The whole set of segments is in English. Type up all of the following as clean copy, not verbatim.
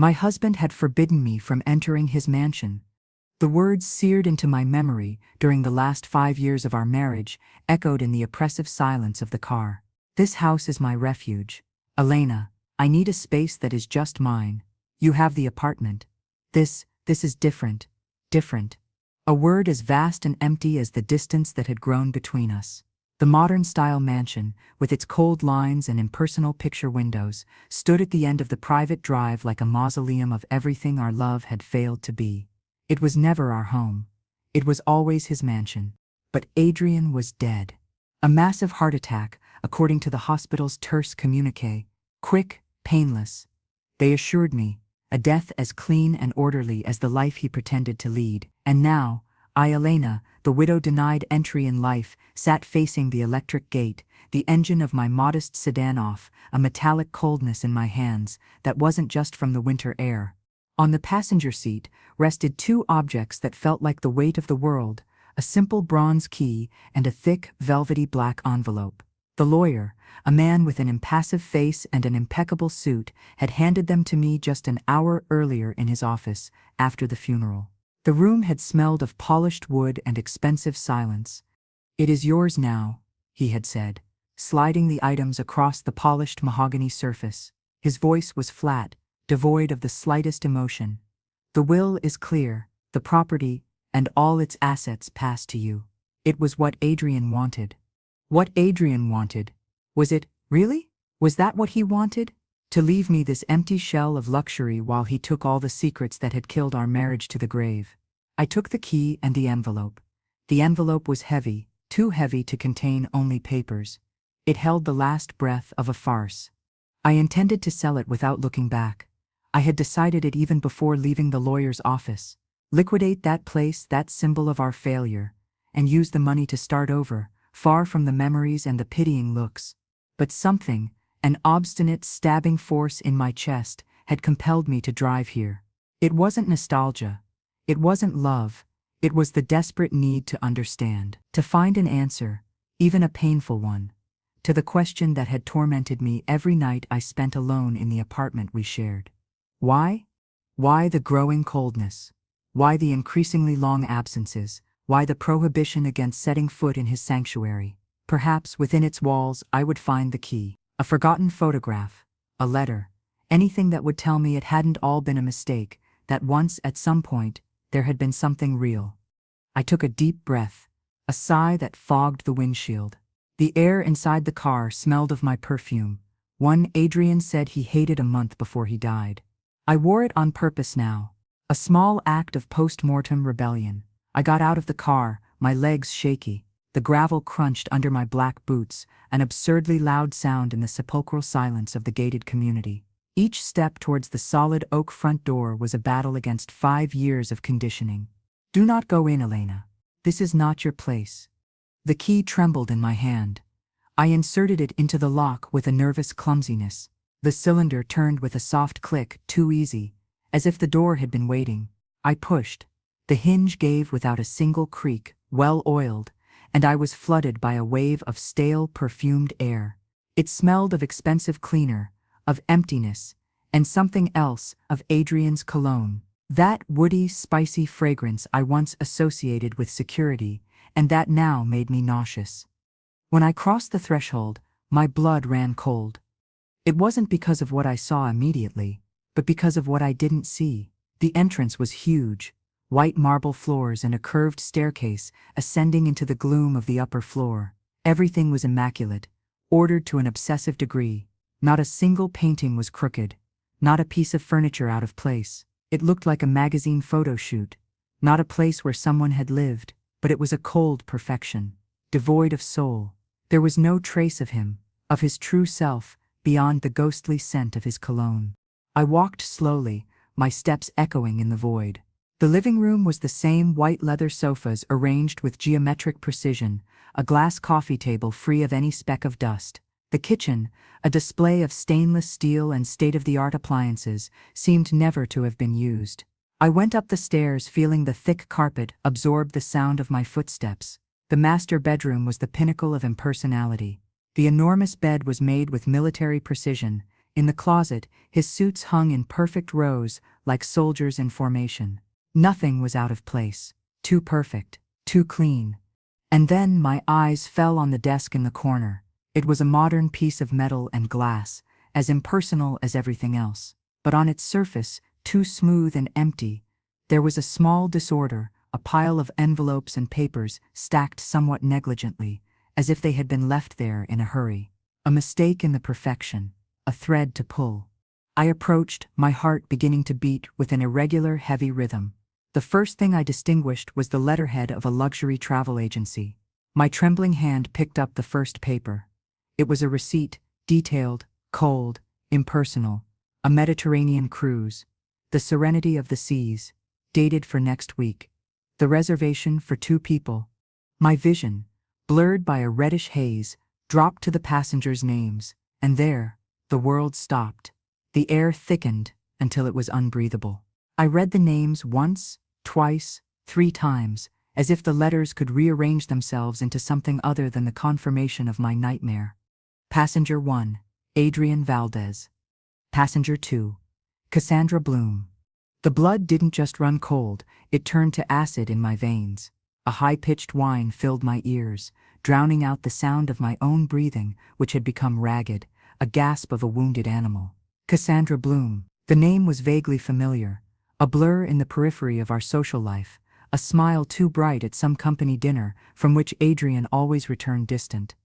My husband had forbidden me from entering his mansion. The words seared into my memory during the last 5 years of our marriage echoed in the oppressive silence of the car. This house is my refuge. Elena, I need a space that is just mine. You have the apartment. This is different. Different. A word as vast and empty as the distance that had grown between us. The modern-style mansion, with its cold lines and impersonal picture windows, stood at the end of the private drive like a mausoleum of everything our love had failed to be. It was never our home. It was always his mansion. But Adrian was dead. A massive heart attack, according to the hospital's terse communiqué. Quick, painless. They assured me, a death as clean and orderly as the life he pretended to lead. And now, I, Elena, the widow denied entry in life, sat facing the electric gate, the engine of my modest sedan off, a metallic coldness in my hands that wasn't just from the winter air. On the passenger seat rested 2 objects that felt like the weight of the world, a simple bronze key and a thick, velvety black envelope. The lawyer, a man with an impassive face and an impeccable suit, had handed them to me just an hour earlier in his office, after the funeral. The room had smelled of polished wood and expensive silence. "It is yours now," he had said, sliding the items across the polished mahogany surface. His voice was flat, devoid of the slightest emotion. "The will is clear, the property and all its assets pass to you." It was what Adrian wanted. What Adrian wanted. Was it, really? Was that what he wanted? To leave me this empty shell of luxury while he took all the secrets that had killed our marriage to the grave. I took the key and the envelope. The envelope was heavy, too heavy to contain only papers. It held the last breath of a farce. I intended to sell it without looking back. I had decided it even before leaving the lawyer's office. Liquidate that place, that symbol of our failure, and use the money to start over, far from the memories and the pitying looks. But something, an obstinate, stabbing force in my chest, had compelled me to drive here. It wasn't nostalgia. It wasn't love. It was the desperate need to understand, to find an answer, even a painful one, to the question that had tormented me every night I spent alone in the apartment we shared. Why? Why the growing coldness? Why the increasingly long absences? Why the prohibition against setting foot in his sanctuary? Perhaps within its walls I would find the key. A forgotten photograph, a letter, anything that would tell me it hadn't all been a mistake, that once, at some point, there had been something real. I took a deep breath, a sigh that fogged the windshield. The air inside the car smelled of my perfume, one Adrian said he hated a month before he died. I wore it on purpose now, a small act of post-mortem rebellion. I got out of the car, my legs shaky. The gravel crunched under my black boots, an absurdly loud sound in the sepulchral silence of the gated community. Each step towards the solid oak front door was a battle against 5 years of conditioning. "Do not go in, Elena. This is not your place." The key trembled in my hand. I inserted it into the lock with a nervous clumsiness. The cylinder turned with a soft click, too easy, as if the door had been waiting. I pushed. The hinge gave without a single creak, well-oiled, and I was flooded by a wave of stale, perfumed air. It smelled of expensive cleaner, of emptiness, and something else, of Adrian's cologne. That woody, spicy fragrance I once associated with security, and that now made me nauseous. When I crossed the threshold, my blood ran cold. It wasn't because of what I saw immediately, but because of what I didn't see. The entrance was huge, white marble floors and a curved staircase ascending into the gloom of the upper floor. Everything was immaculate, ordered to an obsessive degree. Not a single painting was crooked, not a piece of furniture out of place. It looked like a magazine photo shoot, not a place where someone had lived, but it was a cold perfection, devoid of soul. There was no trace of him, of his true self, beyond the ghostly scent of his cologne. I walked slowly, my steps echoing in the void. The living room was the same white leather sofas arranged with geometric precision, a glass coffee table free of any speck of dust. The kitchen, a display of stainless steel and state-of-the-art appliances, seemed never to have been used. I went up the stairs feeling the thick carpet absorb the sound of my footsteps. The master bedroom was the pinnacle of impersonality. The enormous bed was made with military precision, In the closet, his suits hung in perfect rows like soldiers in formation. Nothing was out of place. Too perfect. Too clean. And then my eyes fell on the desk in the corner. It was a modern piece of metal and glass, as impersonal as everything else. But on its surface, too smooth and empty, there was a small disorder, a pile of envelopes and papers stacked somewhat negligently, as if they had been left there in a hurry. A mistake in the perfection, a thread to pull. I approached, my heart beginning to beat with an irregular, heavy rhythm. The first thing I distinguished was the letterhead of a luxury travel agency. My trembling hand picked up the first paper. It was a receipt, detailed, cold, impersonal, a Mediterranean cruise, the serenity of the seas, dated for next week, the reservation for 2 people. My vision, blurred by a reddish haze, dropped to the passengers' names, and there, the world stopped. The air thickened until it was unbreathable. I read the names once, twice, 3 times, as if the letters could rearrange themselves into something other than the confirmation of my nightmare. Passenger 1, Adrian Valdez. Passenger 2, Cassandra Bloom. The blood didn't just run cold, it turned to acid in my veins. A high-pitched whine filled my ears, drowning out the sound of my own breathing, which had become ragged, a gasp of a wounded animal. Cassandra Bloom. The name was vaguely familiar, a blur in the periphery of our social life, a smile too bright at some company dinner from which Adrian always returned distant.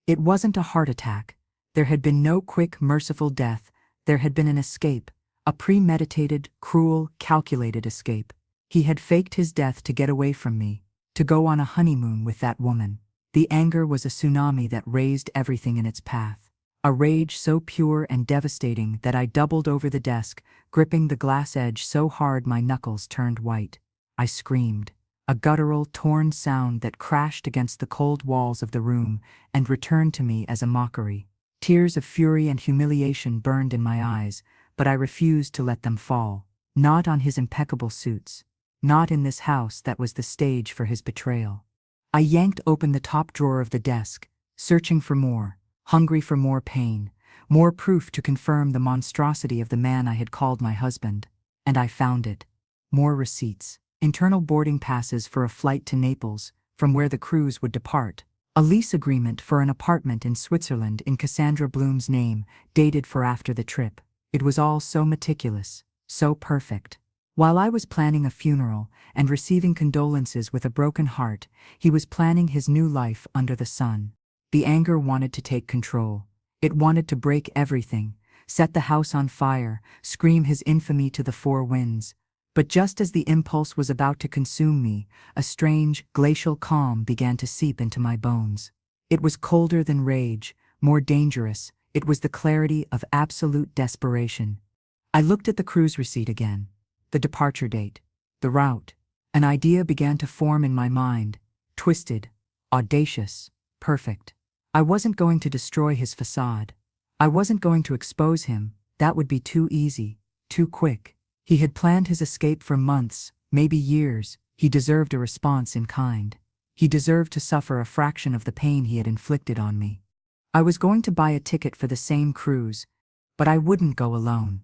It wasn't a heart attack. There had been no quick, merciful death. There had been an escape, a premeditated, cruel, calculated escape. He had faked his death to get away from me, to go on a honeymoon with that woman. The anger was a tsunami that razed everything in its path. A rage so pure and devastating that I doubled over the desk, gripping the glass edge so hard my knuckles turned white. I screamed, a guttural, torn sound that crashed against the cold walls of the room and returned to me as a mockery. Tears of fury and humiliation burned in my eyes, but I refused to let them fall. Not on his impeccable suits. Not in this house that was the stage for his betrayal. I yanked open the top drawer of the desk, searching for more, hungry for more pain, more proof to confirm the monstrosity of the man I had called my husband. And I found it. More receipts. Internal boarding passes for a flight to Naples, from where the cruise would depart. A lease agreement for an apartment in Switzerland in Cassandra Bloom's name, dated for after the trip. It was all so meticulous, so perfect. While I was planning a funeral and receiving condolences with a broken heart, he was planning his new life under the sun. The anger wanted to take control. It wanted to break everything, set the house on fire, scream his infamy to the 4 winds. But just as the impulse was about to consume me, a strange, glacial calm began to seep into my bones. It was colder than rage, more dangerous. It was the clarity of absolute desperation. I looked at the cruise receipt again. The departure date, the route. An idea began to form in my mind, twisted, audacious, perfect. I wasn't going to destroy his facade. I wasn't going to expose him. That would be too easy, too quick. He had planned his escape for months, maybe years. He deserved a response in kind. He deserved to suffer a fraction of the pain he had inflicted on me. I was going to buy a ticket for the same cruise, but I wouldn't go alone.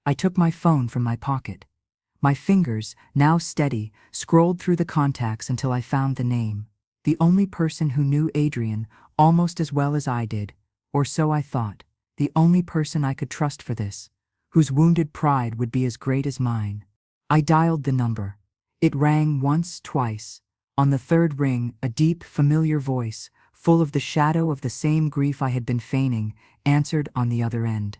I took my phone from my pocket. My fingers, now steady, scrolled through the contacts until I found the name. The only person who knew Adrian almost as well as I did, or so I thought. The only person I could trust for this, whose wounded pride would be as great as mine. I dialed the number. It rang once, twice. On the 3rd ring, a deep, familiar voice, full of the shadow of the same grief I had been feigning, answered on the other end.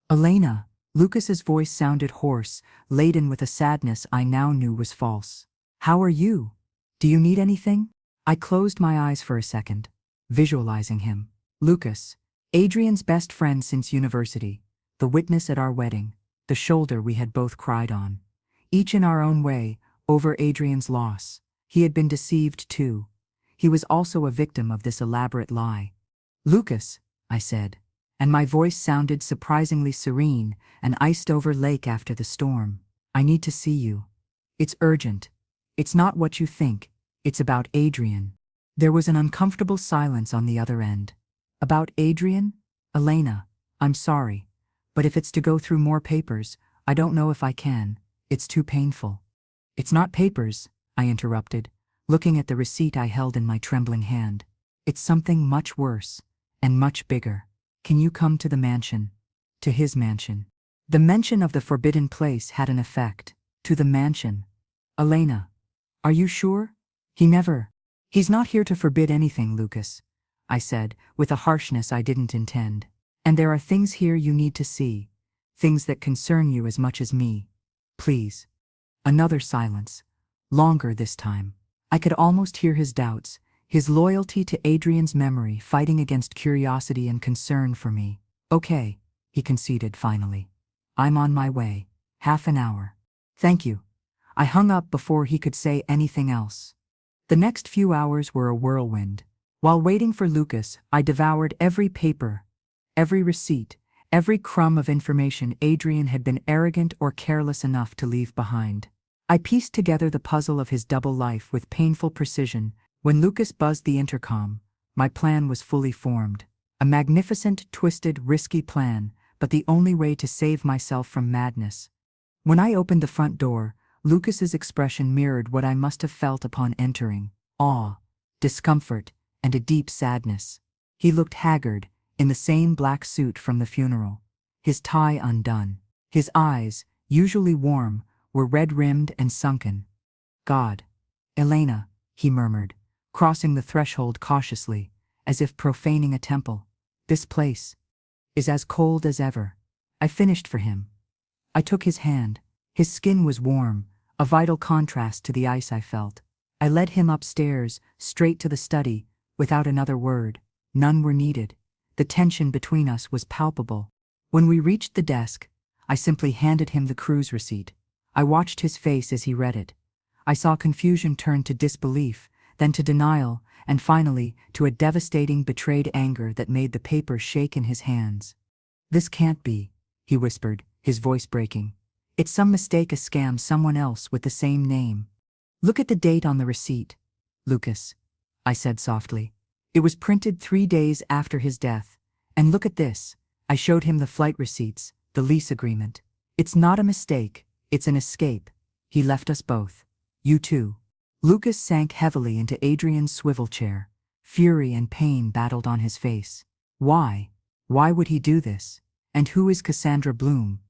Elena. Lucas's voice sounded hoarse, laden with a sadness I now knew was false. How are you? Do you need anything? I closed my eyes for a second, visualizing him. Lucas, Adrian's best friend since university, the witness at our wedding, the shoulder we had both cried on. Each in our own way, over Adrian's loss. He had been deceived too. He was also a victim of this elaborate lie. Lucas, I said, and my voice sounded surprisingly serene, an iced-over lake after the storm. I need to see you. It's urgent. It's not what you think. It's about Adrian. There was an uncomfortable silence on the other end. About Adrian? Elena, I'm sorry, But if it's to go through more papers, I don't know if I can. It's too painful. It's not papers, I interrupted, looking at the receipt I held in my trembling hand. It's something much worse, and much bigger. Can you come to the mansion? To his mansion. The mention of the forbidden place had an effect. To the mansion. Elena. Are you sure? He's not here to forbid anything, Lucas, I said, with a harshness I didn't intend. And there are things here you need to see. Things that concern you as much as me. Please. Another silence. Longer this time. I could almost hear his doubts, his loyalty to Adrian's memory fighting against curiosity and concern for me. Okay, he conceded finally. I'm on my way. Half an hour. Thank you. I hung up before he could say anything else. The next few hours were a whirlwind. While waiting for Lucas, I devoured every paper, every receipt, every crumb of information Adrian had been arrogant or careless enough to leave behind. I pieced together the puzzle of his double life with painful precision. When Lucas buzzed the intercom, my plan was fully formed. A magnificent, twisted, risky plan, but the only way to save myself from madness. When I opened the front door, Lucas's expression mirrored what I must have felt upon entering: awe, discomfort, and a deep sadness. He looked haggard, in the same black suit from the funeral, his tie undone. His eyes, usually warm, were red-rimmed and sunken. God. Elena, he murmured, crossing the threshold cautiously, as if profaning a temple. This place is as cold as ever. I finished for him. I took his hand. His skin was warm, a vital contrast to the ice I felt. I led him upstairs, straight to the study, without another word. None were needed. The tension between us was palpable. When we reached the desk, I simply handed him the cruise receipt. I watched his face as he read it. I saw confusion turn to disbelief, then to denial, and finally to a devastating betrayed anger that made the paper shake in his hands. This can't be, he whispered, his voice breaking. It's some mistake, a scam, someone else with the same name. Look at the date on the receipt, Lucas, I said softly. It was printed 3 days after his death. And look at this. I showed him the flight receipts, the lease agreement. It's not a mistake, it's an escape. He left us both. You too. Lucas sank heavily into Adrian's swivel chair. Fury and pain battled on his face. Why? Why would he do this? And who is Cassandra Bloom?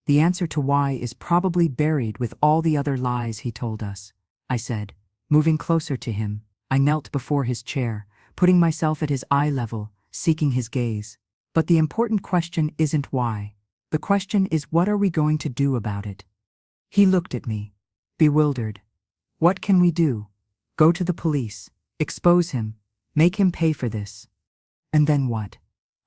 The answer to why is probably buried with all the other lies he told us, I said. Moving closer to him, I knelt before his chair, putting myself at his eye level, seeking his gaze. But the important question isn't why. The question is, what are we going to do about it? He looked at me, bewildered. What can we do? Go to the police, expose him, make him pay for this. And then what?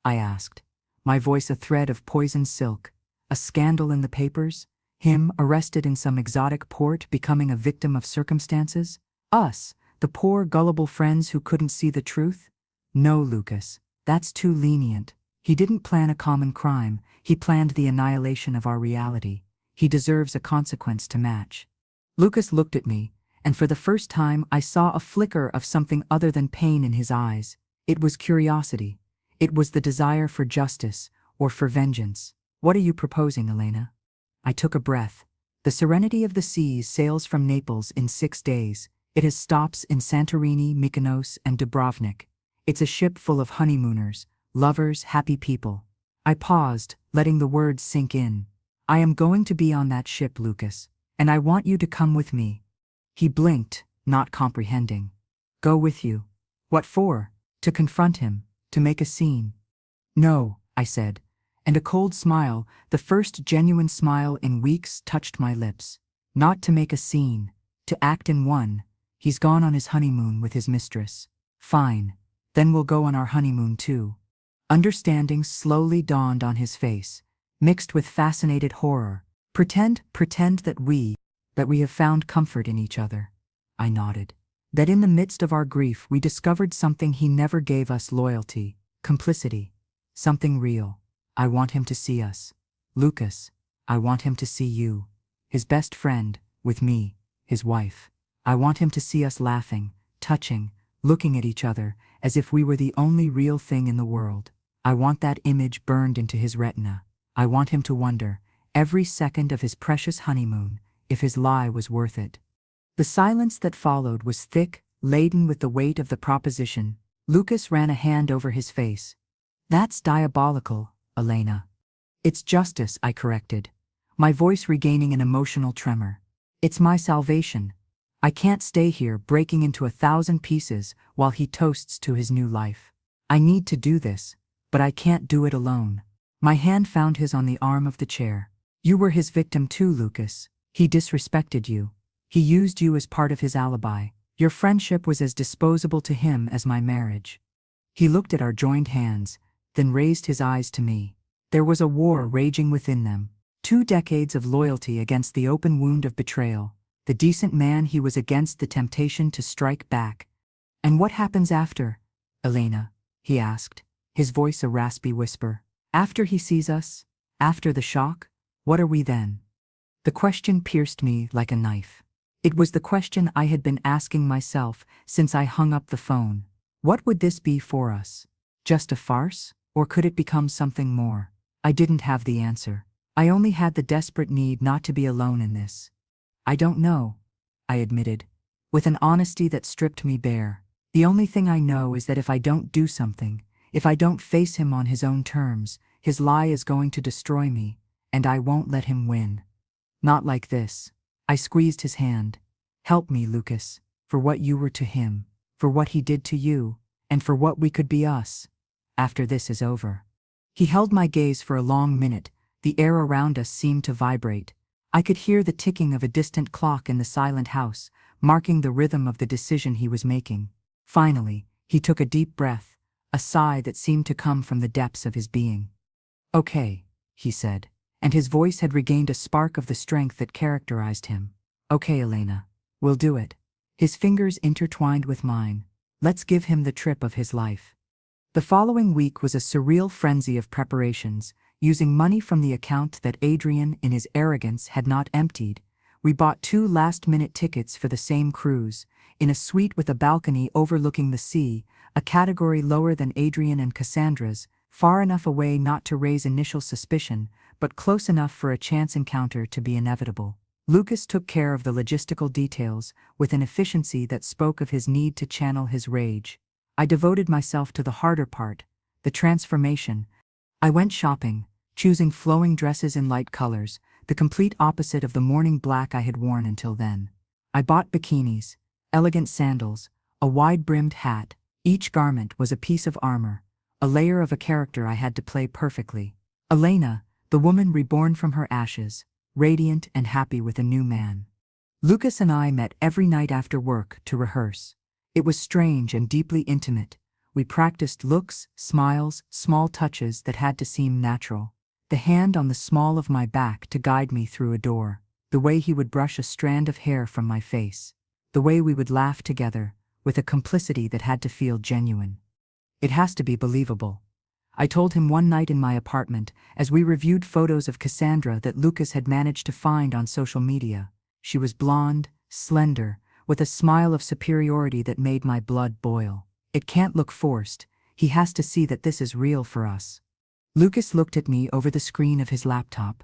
I asked, my voice a thread of poisoned silk. A scandal in the papers? Him arrested in some exotic port, becoming a victim of circumstances? Us, the poor, gullible friends who couldn't see the truth? No, Lucas, that's too lenient. He didn't plan a common crime, he planned the annihilation of our reality. He deserves a consequence to match. Lucas looked at me, and for the first time I saw a flicker of something other than pain in his eyes. It was curiosity. It was the desire for justice, or for vengeance. What are you proposing, Elena? I took a breath. The Serenity of the Seas sails from Naples in 6 days. It has stops in Santorini, Mykonos, and Dubrovnik. It's a ship full of honeymooners, lovers, happy people. I paused, letting the words sink in. I am going to be on that ship, Lucas, and I want you to come with me. He blinked, not comprehending. Go with you? What for? To confront him, to make a scene. No, I said. And a cold smile, the first genuine smile in weeks, touched my lips. Not to make a scene, to act in one. He's gone on his honeymoon with his mistress. Fine, then we'll go on our honeymoon too. Understanding slowly dawned on his face, mixed with fascinated horror. Pretend that we have found comfort in each other. I nodded. That in the midst of our grief we discovered something he never gave us: loyalty, complicity, something real. I want him to see us. Lucas, I want him to see you, his best friend, with me, his wife. I want him to see us laughing, touching, looking at each other, as if we were the only real thing in the world. I want that image burned into his retina. I want him to wonder, every second of his precious honeymoon, if his lie was worth it. The silence that followed was thick, laden with the weight of the proposition. Lucas ran a hand over his face. That's diabolical, Elena. It's justice, I corrected, my voice regaining an emotional tremor. It's my salvation. I can't stay here breaking into 1,000 pieces while he toasts to his new life. I need to do this, but I can't do it alone. My hand found his on the arm of the chair. You were his victim too, Lucas. He disrespected you. He used you as part of his alibi. Your friendship was as disposable to him as my marriage. He looked at our joined hands, then raised his eyes to me. There was a war raging within them. 2 decades of loyalty against the open wound of betrayal. The decent man he was against the temptation to strike back. And what happens after, Elena? He asked, his voice a raspy whisper. After he sees us? After the shock? What are we then? The question pierced me like a knife. It was the question I had been asking myself since I hung up the phone. What would this be for us? Just a farce? Or could it become something more? I didn't have the answer. I only had the desperate need not to be alone in this. I don't know, I admitted, with an honesty that stripped me bare. The only thing I know is that if I don't do something, if I don't face him on his own terms, his lie is going to destroy me, and I won't let him win. Not like this. I squeezed his hand. Help me, Lucas, for what you were to him, for what he did to you, and for what we could be us, after this is over. He held my gaze for a long minute. The air around us seemed to vibrate. I could hear the ticking of a distant clock in the silent house, marking the rhythm of the decision he was making. Finally, he took a deep breath, a sigh that seemed to come from the depths of his being. Okay, he said, and his voice had regained a spark of the strength that characterized him. Okay, Elena, we'll do it. His fingers intertwined with mine. Let's give him the trip of his life. The following week was a surreal frenzy of preparations. Using money from the account that Adrian, in his arrogance, had not emptied, we bought 2 last-minute tickets for the same cruise, in a suite with a balcony overlooking the sea, a category lower than Adrian and Cassandra's, far enough away not to raise initial suspicion, but close enough for a chance encounter to be inevitable. Lucas took care of the logistical details with an efficiency that spoke of his need to channel his rage. I devoted myself to the harder part, the transformation. I went shopping, choosing flowing dresses in light colors, the complete opposite of the morning black I had worn until then. I bought bikinis, elegant sandals, a wide-brimmed hat. Each garment was a piece of armor, a layer of a character I had to play perfectly. Elena, the woman reborn from her ashes, radiant and happy with a new man. Lucas and I met every night after work to rehearse. It was strange and deeply intimate. We practiced looks, smiles, small touches that had to seem natural. The hand on the small of my back to guide me through a door. The way he would brush a strand of hair from my face. The way we would laugh together, with a complicity that had to feel genuine. It has to be believable, I told him one night in my apartment as we reviewed photos of Cassandra that Lucas had managed to find on social media. She was blonde, slender, with a smile of superiority that made my blood boil. It can't look forced. He has to see that this is real for us. Lucas looked at me over the screen of his laptop.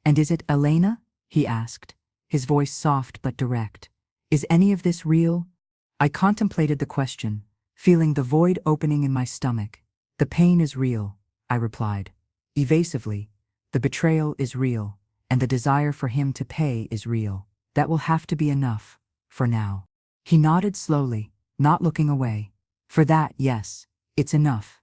And is it Elena? He asked, his voice soft but direct. Is any of this real? I contemplated the question, feeling the void opening in my stomach. The pain is real, I replied. Evasively, the betrayal is real, and the desire for him to pay is real. That will have to be enough, for now. He nodded slowly, not looking away. For that, yes, it's enough.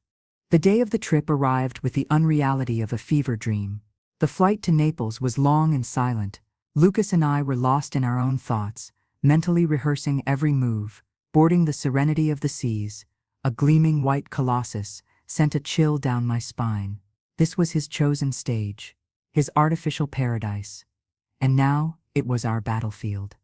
The day of the trip arrived with the unreality of a fever dream. The flight to Naples was long and silent. Lucas and I were lost in our own thoughts, mentally rehearsing every move. Boarding the serenity of the seas, a gleaming white colossus, sent a chill down my spine. This was his chosen stage, his artificial paradise. And now, it was our battlefield.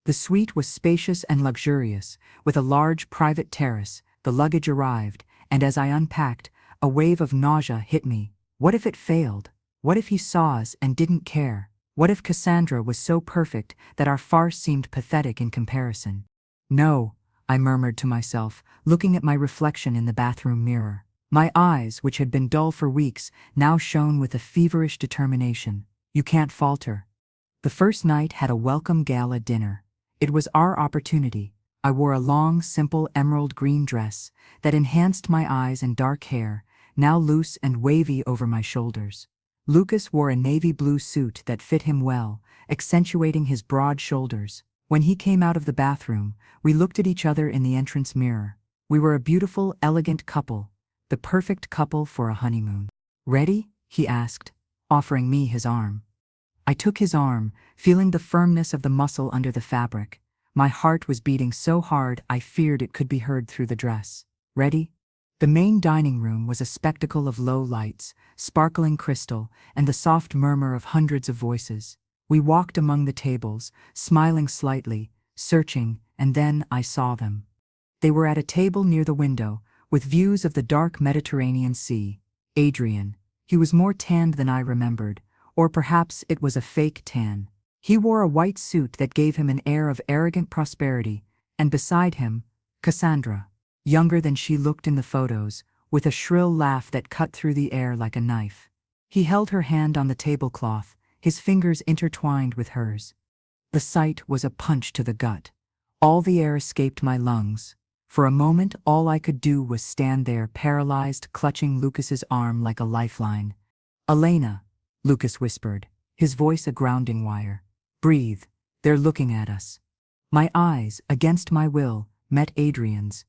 The suite was spacious and luxurious, with a large private terrace. The luggage arrived, and as I unpacked, a wave of nausea hit me. What if it failed? What if he saw us and didn't care? What if Cassandra was so perfect that our farce seemed pathetic in comparison? No, I murmured to myself, looking at my reflection in the bathroom mirror. My eyes, which had been dull for weeks, now shone with a feverish determination. You can't falter. The first night had a welcome gala dinner. It was our opportunity. I wore a long, simple emerald green dress that enhanced my eyes and dark hair, now loose and wavy over my shoulders. Lucas wore a navy blue suit that fit him well, accentuating his broad shoulders. When he came out of the bathroom, we looked at each other in the entrance mirror. We were a beautiful, elegant couple, the perfect couple for a honeymoon. "Ready?" he asked, offering me his arm. I took his arm, feeling the firmness of the muscle under the fabric. My heart was beating so hard I feared it could be heard through the dress. "Ready?" The main dining room was a spectacle of low lights, sparkling crystal, and the soft murmur of hundreds of voices. We walked among the tables, smiling slightly, searching, and then I saw them. They were at a table near the window, with views of the dark Mediterranean Sea. Adrian. He was more tanned than I remembered, or perhaps it was a fake tan. He wore a white suit that gave him an air of arrogant prosperity, and beside him, Cassandra, younger than she looked in the photos, with a shrill laugh that cut through the air like a knife. He held her hand on the tablecloth, his fingers intertwined with hers. The sight was a punch to the gut. All the air escaped my lungs. For a moment, all I could do was stand there, paralyzed, clutching Lucas's arm like a lifeline. "Elena," Lucas whispered, his voice a grounding wire. "Breathe. They're looking at us." My eyes, against my will, met Adrian's.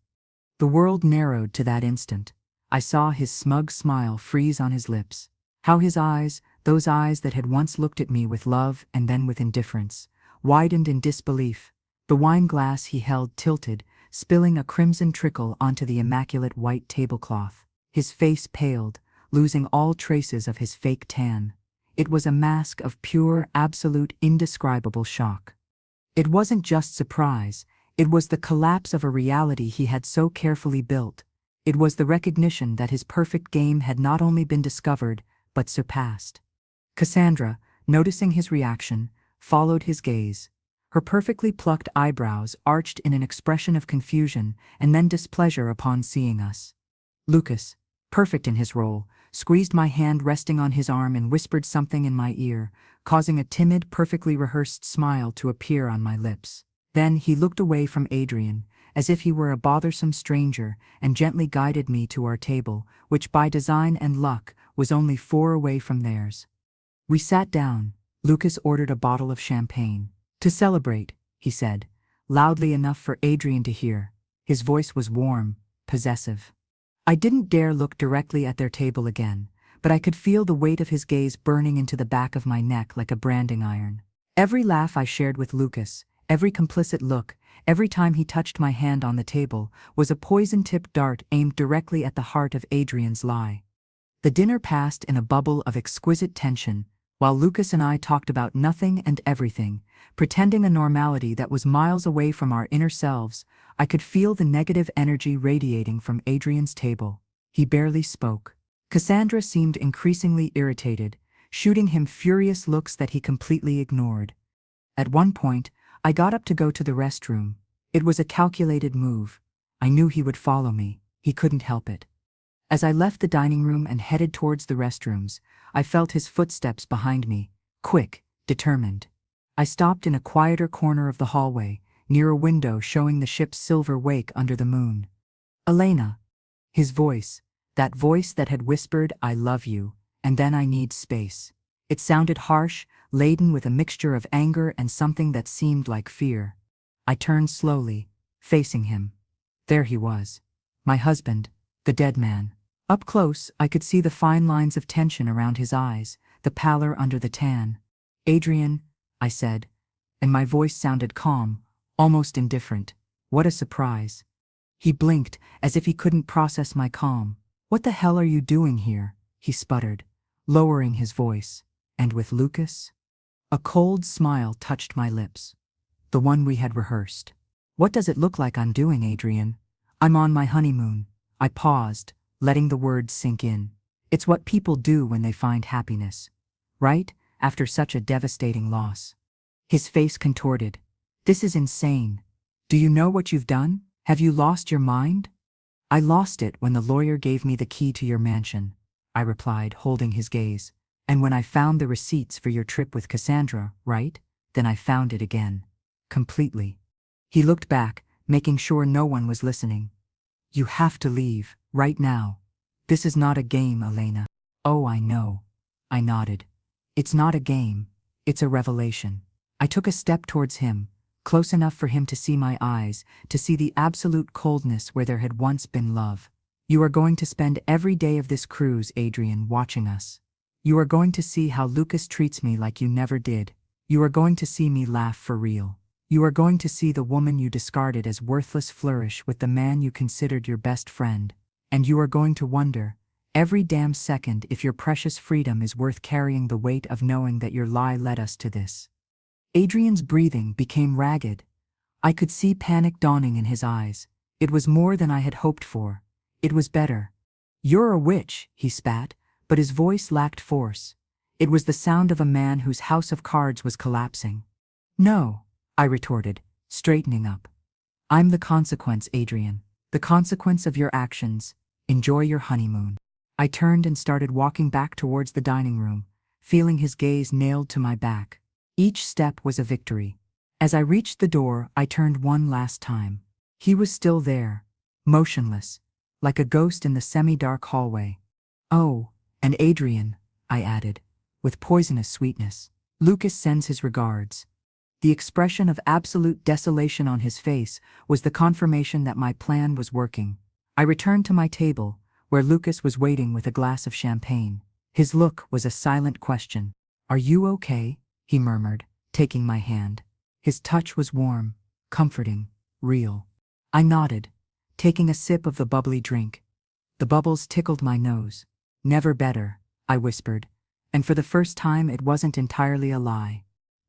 The world narrowed to that instant. I saw his smug smile freeze on his lips. How his eyes, those eyes that had once looked at me with love and then with indifference, widened in disbelief. The wine glass he held tilted, spilling a crimson trickle onto the immaculate white tablecloth. His face paled, losing all traces of his fake tan. It was a mask of pure, absolute, indescribable shock. It wasn't just surprise, it was the collapse of a reality he had so carefully built. It was the recognition that his perfect game had not only been discovered, but surpassed. Cassandra, noticing his reaction, followed his gaze. Her perfectly plucked eyebrows arched in an expression of confusion and then displeasure upon seeing us. Lucas, perfect in his role, squeezed my hand resting on his arm and whispered something in my ear, causing a timid, perfectly rehearsed smile to appear on my lips. Then he looked away from Adrian, as if he were a bothersome stranger, and gently guided me to our table, which by design and luck was only 4 away from theirs. We sat down. Lucas ordered a bottle of champagne. "To celebrate," he said, loudly enough for Adrian to hear. His voice was warm, possessive. I didn't dare look directly at their table again, but I could feel the weight of his gaze burning into the back of my neck like a branding iron. Every laugh I shared with Lucas, every complicit look, every time he touched my hand on the table, was a poison-tipped dart aimed directly at the heart of Adrian's lie. The dinner passed in a bubble of exquisite tension, while Lucas and I talked about nothing and everything, pretending a normality that was miles away from our inner selves. I could feel the negative energy radiating from Adrian's table. He barely spoke. Cassandra seemed increasingly irritated, shooting him furious looks that he completely ignored. At one point, I got up to go to the restroom. It was a calculated move. I knew he would follow me. He couldn't help it. As I left the dining room and headed towards the restrooms, I felt his footsteps behind me, quick, determined. I stopped in a quieter corner of the hallway, near a window showing the ship's silver wake under the moon. "Elena." His voice, that voice that had whispered, "I love you, and then I need space." It sounded harsh, laden with a mixture of anger and something that seemed like fear. I turned slowly, facing him. There he was. My husband, the dead man. Up close, I could see the fine lines of tension around his eyes, the pallor under the tan. "Adrian," I said, and my voice sounded calm, almost indifferent. "What a surprise." He blinked, as if he couldn't process my calm. "What the hell are you doing here?" he sputtered, lowering his voice. "And with Lucas?" A cold smile touched my lips. "The one we had rehearsed." "What does it look like I'm doing, Adrian?" "I'm on my honeymoon." I paused, letting the words sink in. It's what people do when they find happiness, right? After such a devastating loss. His face contorted. "This is insane. Do you know what you've done? Have you lost your mind?" I lost it when the lawyer gave me the key to your mansion, I replied, holding his gaze. And when I found the receipts for your trip with Cassandra, right? Then I found it again. Completely. He looked back, making sure no one was listening. You have to leave, right now. This is not a game, Elena. Oh, I know. I nodded. It's not a game. It's a revelation. I took a step towards him, close enough for him to see my eyes, to see the absolute coldness where there had once been love. You are going to spend every day of this cruise, Adrian, watching us. You are going to see how Lucas treats me like you never did. You are going to see me laugh for real. You are going to see the woman you discarded as worthless flourish with the man you considered your best friend. And you are going to wonder, every damn second, if your precious freedom is worth carrying the weight of knowing that your lie led us to this. Adrian's breathing became ragged. I could see panic dawning in his eyes. It was more than I had hoped for. It was better. You're a witch, he spat, but his voice lacked force. It was the sound of a man whose house of cards was collapsing. No, I retorted, straightening up. I'm the consequence, Adrian. The consequence of your actions. Enjoy your honeymoon. I turned and started walking back towards the dining room, feeling his gaze nailed to my back. Each step was a victory. As I reached the door, I turned one last time. He was still there, motionless, like a ghost in the semi-dark hallway. Oh, and Adrian, I added, with poisonous sweetness. Lucas sends his regards. The expression of absolute desolation on his face was the confirmation that my plan was working. I returned to my table, where Lucas was waiting with a glass of champagne. His look was a silent question. Are you okay? He murmured, taking my hand. His touch was warm, comforting, real. I nodded, taking a sip of the bubbly drink. The bubbles tickled my nose. Never better, I whispered, and for the first time it wasn't entirely a lie.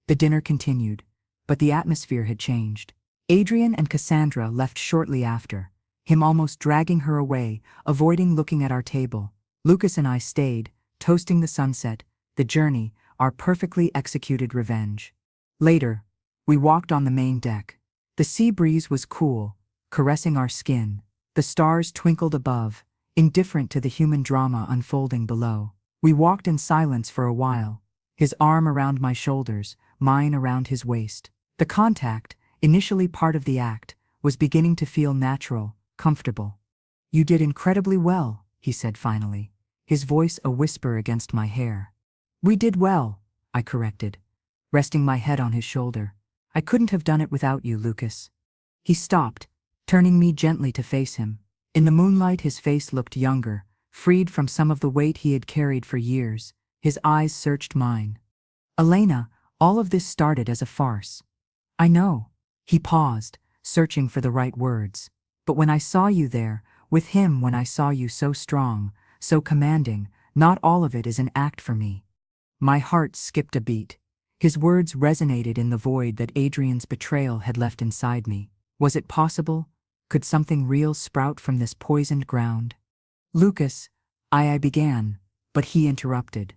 The dinner continued, but the atmosphere had changed. Adrian and Cassandra left shortly after, him almost dragging her away, avoiding looking at our table. Lucas and I stayed, toasting the sunset, the journey, our perfectly executed revenge. Later, we walked on the main deck. The sea breeze was cool, caressing our skin. The stars twinkled above, indifferent to the human drama unfolding below. We walked in silence for a while, his arm around my shoulders, mine around his waist. The contact, initially part of the act, was beginning to feel natural, comfortable. You did incredibly well, he said finally, his voice a whisper against my hair. We did well, I corrected, resting my head on his shoulder. I couldn't have done it without you, Lucas. He stopped, turning me gently to face him. In the moonlight his face looked younger, freed from some of the weight he had carried for years. His eyes searched mine. Elena, all of this started as a farce. I know. He paused, searching for the right words. But when I saw you there, with him, when I saw you so strong, so commanding, not all of it is an act for me. My heart skipped a beat. His words resonated in the void that Adrian's betrayal had left inside me. Was it possible? Could something real sprout from this poisoned ground? Lucas, I began, but he interrupted.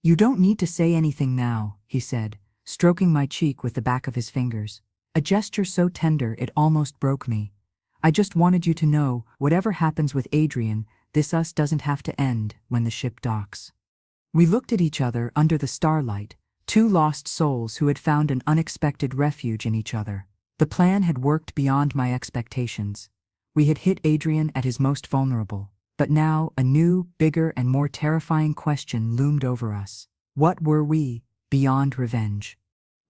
You don't need to say anything now, he said, stroking my cheek with the back of his fingers. A gesture so tender it almost broke me. I just wanted you to know, whatever happens with Adrian, this us doesn't have to end when the ship docks. We looked at each other under the starlight, two lost souls who had found an unexpected refuge in each other. The plan had worked beyond my expectations. We had hit Adrian at his most vulnerable. But now a new, bigger and more terrifying question loomed over us. What were we, beyond revenge?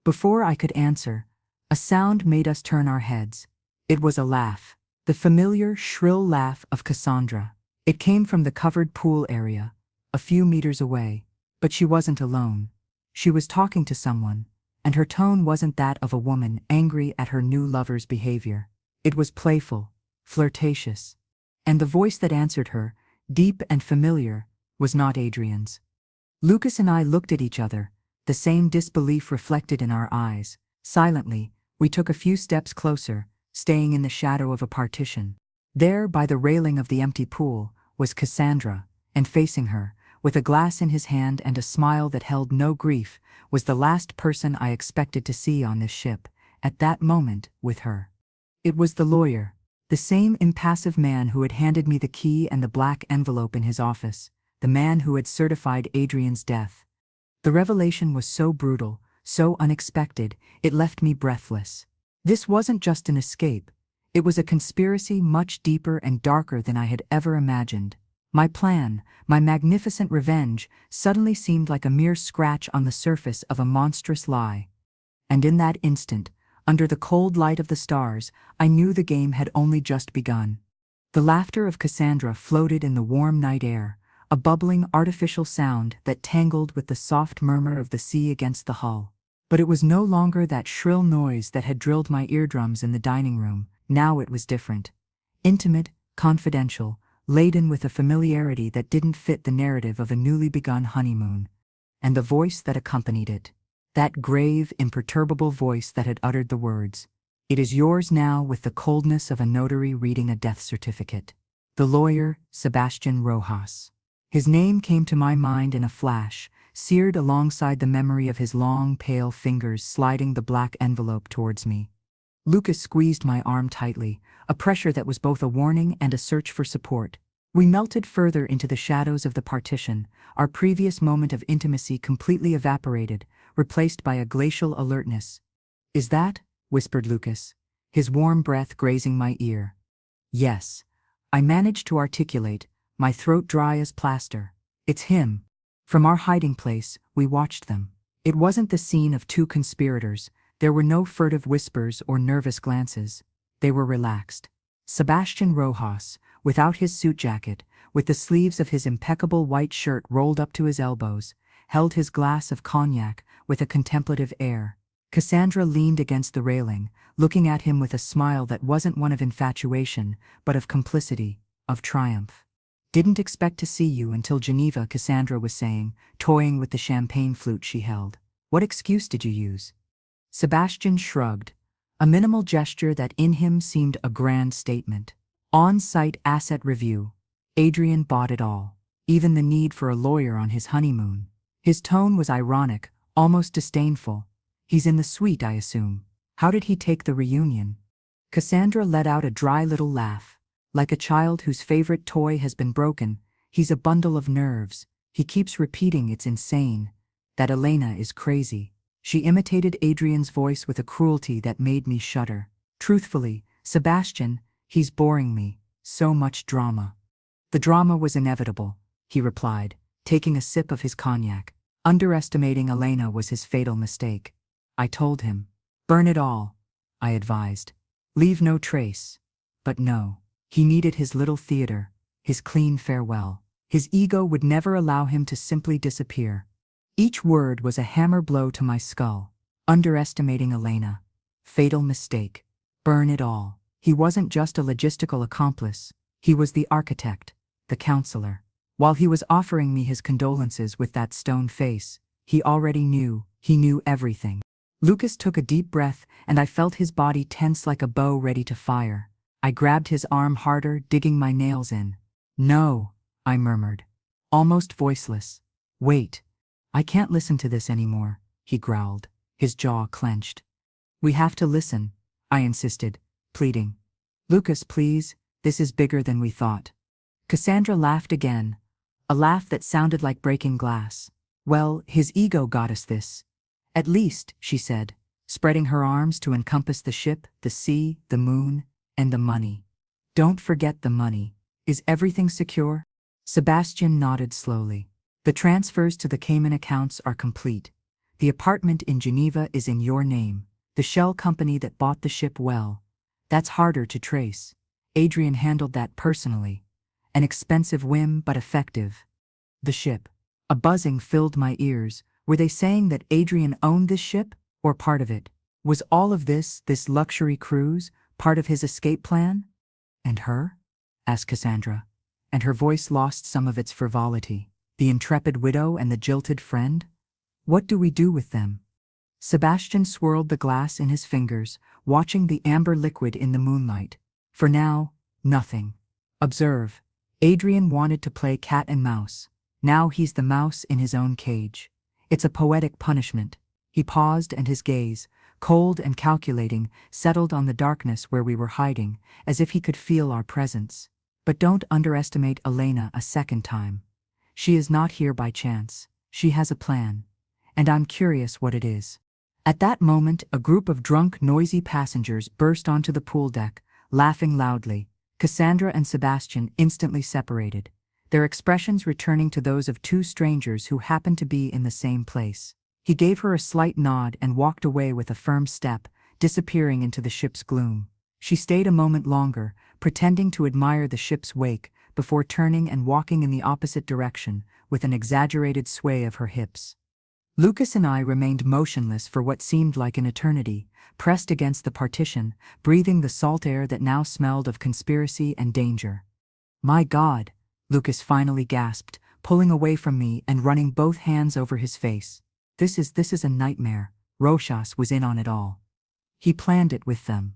Before I could answer, a sound made us turn our heads. It was a laugh, the familiar, shrill laugh of Cassandra. It came from the covered pool area, a few meters away, but she wasn't alone. She was talking to someone, and her tone wasn't that of a woman angry at her new lover's behavior. It was playful, flirtatious. And the voice that answered her, deep and familiar, was not Adrian's. Lucas and I looked at each other, the same disbelief reflected in our eyes. Silently, we took a few steps closer, staying in the shadow of a partition. There, by the railing of the empty pool, was Cassandra, and facing her, with a glass in his hand and a smile that held no grief, was the last person I expected to see on this ship, at that moment, with her. It was the lawyer. The The same impassive man who had handed me the key and the black envelope in his office, the man who had certified Adrian's death. The revelation was so brutal, so unexpected, it left me breathless. This wasn't just an escape. It was a conspiracy much deeper and darker than I had ever imagined. My plan, my magnificent revenge, suddenly seemed like a mere scratch on the surface of a monstrous lie. And in that instant, under the cold light of the stars, I knew the game had only just begun. The laughter of Cassandra floated in the warm night air, a bubbling artificial sound that tangled with the soft murmur of the sea against the hull. But it was no longer that shrill noise that had drilled my eardrums in the dining room. Now it was different. Intimate, confidential, laden with a familiarity that didn't fit the narrative of a newly begun honeymoon. And the voice that accompanied it. That grave, imperturbable voice that had uttered the words, "It is yours now," with the coldness of a notary reading a death certificate. The lawyer, Sebastian Rojas. His name came to my mind in a flash, seared alongside the memory of his long, pale fingers sliding the black envelope towards me. Lucas squeezed my arm tightly, a pressure that was both a warning and a search for support. We melted further into the shadows of the partition, our previous moment of intimacy completely evaporated, replaced by a glacial alertness. "Is that?" whispered Lucas, his warm breath grazing my ear. "Yes," I managed to articulate, my throat dry as plaster. "It's him." From our hiding place, we watched them. It wasn't the scene of two conspirators. There were no furtive whispers or nervous glances. They were relaxed. Sebastian Rojas, without his suit jacket, with the sleeves of his impeccable white shirt rolled up to his elbows, held his glass of cognac with a contemplative air. Cassandra leaned against the railing, looking at him with a smile that wasn't one of infatuation, but of complicity, of triumph. "Didn't expect to see you until Geneva," Cassandra was saying, toying with the champagne flute she held. "What excuse did you use?" Sebastian shrugged, a minimal gesture that in him seemed a grand statement. "On-site asset review. Adrian bought it all. Even the need for a lawyer on his honeymoon." His tone was ironic, almost disdainful. "He's in the suite, I assume. How did he take the reunion?" Cassandra let out a dry little laugh. "Like a child whose favorite toy has been broken. He's a bundle of nerves. He keeps repeating it's insane. That Elena is crazy." She imitated Adrian's voice with a cruelty that made me shudder. "Truthfully, Sebastian, he's boring me. So much drama." "The drama was inevitable," he replied, taking a sip of his cognac. "Underestimating Elena was his fatal mistake." I told him. "Burn it all," I advised. "Leave no trace." But no. He needed his little theater, his clean farewell. His ego would never allow him to simply disappear. Each word was a hammer blow to my skull. Underestimating Elena. Fatal mistake. Burn it all. He wasn't just a logistical accomplice. He was the architect, the counselor. While he was offering me his condolences with that stone face, he already knew. He knew everything. Lucas took a deep breath, and I felt his body tense like a bow ready to fire. I grabbed his arm harder, digging my nails in. "No," I murmured, almost voiceless. "Wait. I can't listen to this anymore," he growled, his jaw clenched. "We have to listen," I insisted, pleading. "Lucas, please, this is bigger than we thought." Cassandra laughed again, a laugh that sounded like breaking glass. "Well, his ego got us this. At least," she said, spreading her arms to encompass the ship, the sea, the moon, and the money. "Don't forget the money. Is everything secure?" Sebastian nodded slowly. "The transfers to the Cayman accounts are complete. The apartment in Geneva is in your name. The shell company that bought the ship, well, that's harder to trace. Adrian handled that personally. An expensive whim, but effective." The ship. A buzzing filled my ears. Were they saying that Adrian owned this ship, or part of it? Was all of this luxury cruise, part of his escape plan? "And her?" asked Cassandra, and her voice lost some of its frivolity. "The intrepid widow and the jilted friend? What do we do with them?" Sebastian swirled the glass in his fingers, watching the amber liquid in the moonlight. "For now, nothing. Observe. Adrian wanted to play cat and mouse. Now he's the mouse in his own cage. It's a poetic punishment." He paused, and his gaze, cold and calculating, settled on the darkness where we were hiding, as if he could feel our presence. But don't underestimate Elena a second time. She is not here by chance. She has a plan. And I'm curious what it is. At that moment, a group of drunk, noisy passengers burst onto the pool deck, laughing loudly. Cassandra and Sebastian instantly separated, their expressions returning to those of two strangers who happened to be in the same place. He gave her a slight nod and walked away with a firm step, disappearing into the ship's gloom. She stayed a moment longer, pretending to admire the ship's wake, before turning and walking in the opposite direction, with an exaggerated sway of her hips. Lucas and I remained motionless for what seemed like an eternity, pressed against the partition, breathing the salt air that now smelled of conspiracy and danger. "My God," Lucas finally gasped, pulling away from me and running both hands over his face. This is a nightmare. Rojas was in on it all. He planned it with them."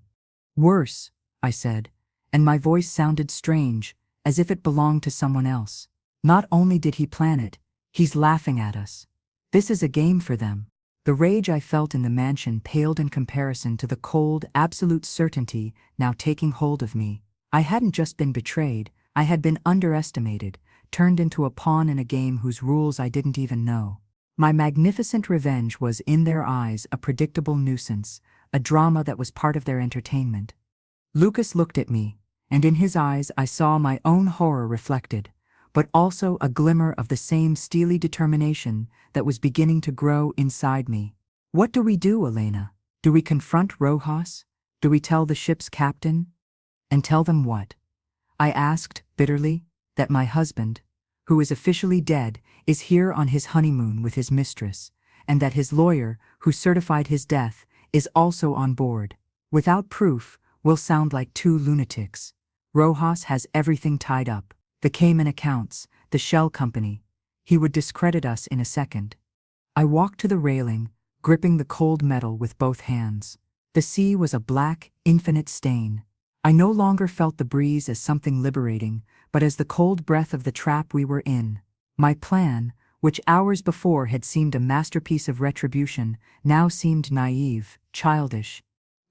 "Worse," I said, and my voice sounded strange, as if it belonged to someone else. "Not only did he plan it, he's laughing at us. This is a game for them." The rage I felt in the mansion paled in comparison to the cold, absolute certainty now taking hold of me. I hadn't just been betrayed, I had been underestimated, turned into a pawn in a game whose rules I didn't even know. My magnificent revenge was, in their eyes, a predictable nuisance, a drama that was part of their entertainment. Lucas looked at me, and in his eyes I saw my own horror reflected, but also a glimmer of the same steely determination that was beginning to grow inside me. "What do we do, Elena? Do we confront Rojas? Do we tell the ship's captain?" "And tell them what?" I asked, bitterly. "That my husband, who is officially dead, is here on his honeymoon with his mistress, and that his lawyer, who certified his death, is also on board. Without proof, we'll sound like two lunatics. Rojas has everything tied up. The Cayman accounts, the shell company. He would discredit us in a second." I walked to the railing, gripping the cold metal with both hands. The sea was a black, infinite stain. I no longer felt the breeze as something liberating, but as the cold breath of the trap we were in. My plan, which hours before had seemed a masterpiece of retribution, now seemed naive, childish.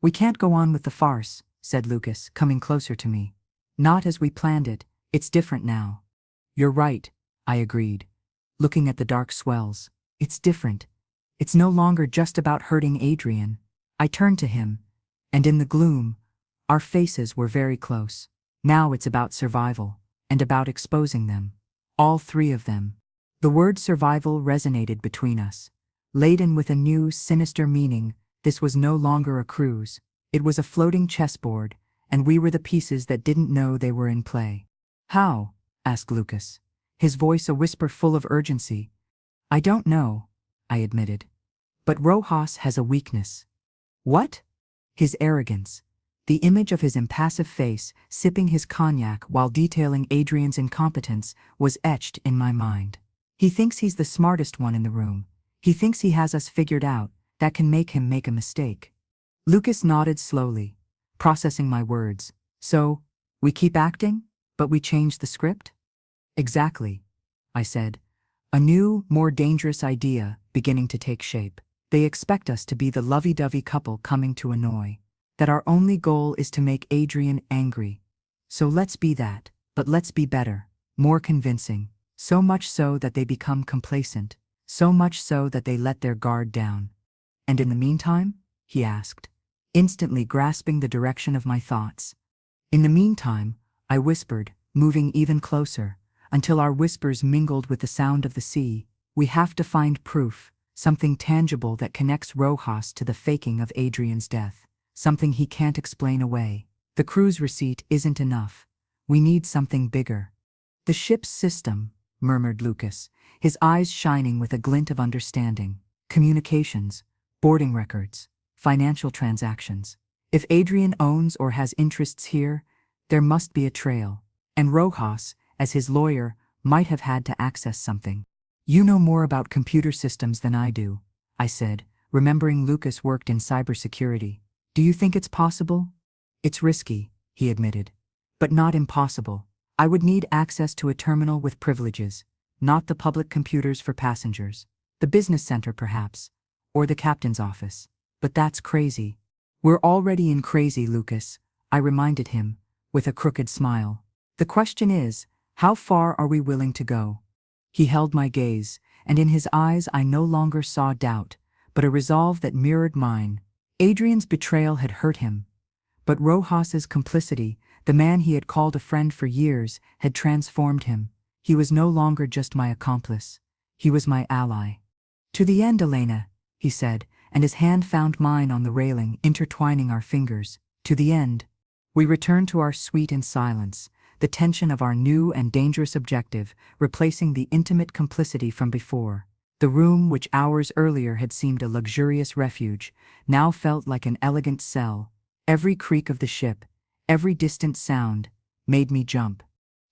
"We can't go on with the farce," said Lucas, coming closer to me. "Not as we planned it. It's different now." "You're right," I agreed, looking at the dark swells. "It's different. It's no longer just about hurting Adrian." I turned to him, and in the gloom, our faces were very close. "Now it's about survival, and about exposing them. All three of them." The word survival resonated between us. Laden with a new, sinister meaning, this was no longer a cruise. It was a floating chessboard, and we were the pieces that didn't know they were in play. "How?" asked Lucas, his voice a whisper full of urgency. "I don't know," I admitted. "But Rojas has a weakness." "What?" "His arrogance. The image of his impassive face, sipping his cognac while detailing Adrian's incompetence, was etched in my mind. He thinks he's the smartest one in the room. He thinks he has us figured out. That can make him make a mistake." Lucas nodded slowly, processing my words. "So, we keep acting, but we change the script?" "Exactly," I said, a new, more dangerous idea beginning to take shape. "They expect us to be the lovey-dovey couple coming to annoy. That our only goal is to make Adrian angry. So let's be that, but let's be better, more convincing, so much so that they become complacent, so much so that they let their guard down." "And in the meantime?" he asked, instantly grasping the direction of my thoughts. "In the meantime," I whispered, moving even closer, until our whispers mingled with the sound of the sea, "we have to find proof, something tangible that connects Rojas to the faking of Adrian's death. Something he can't explain away. The cruise receipt isn't enough. We need something bigger." "The ship's system," murmured Lucas, his eyes shining with a glint of understanding. "Communications, boarding records, financial transactions. If Adrian owns or has interests here, there must be a trail. And Rojas, as his lawyer, might have had to access something." "You know more about computer systems than I do," I said, remembering Lucas worked in cybersecurity. "Do you think it's possible?" "It's risky," he admitted, "but not impossible. I would need access to a terminal with privileges, not the public computers for passengers. The business center, perhaps, or the captain's office. But that's crazy. We're already in crazy, Lucas, I reminded him, with a crooked smile. The question is, how far are we willing to go? He held my gaze, and in his eyes I no longer saw doubt, but a resolve that mirrored mine. Adrian's betrayal had hurt him, but Rojas's complicity, the man he had called a friend for years, had transformed him. He was no longer just my accomplice. He was my ally. To the end, Elena, he said, and his hand found mine on the railing, intertwining our fingers. To the end. We returned to our suite in silence, the tension of our new and dangerous objective replacing the intimate complicity from before. The room, which hours earlier had seemed a luxurious refuge, now felt like an elegant cell. Every creak of the ship, every distant sound, made me jump.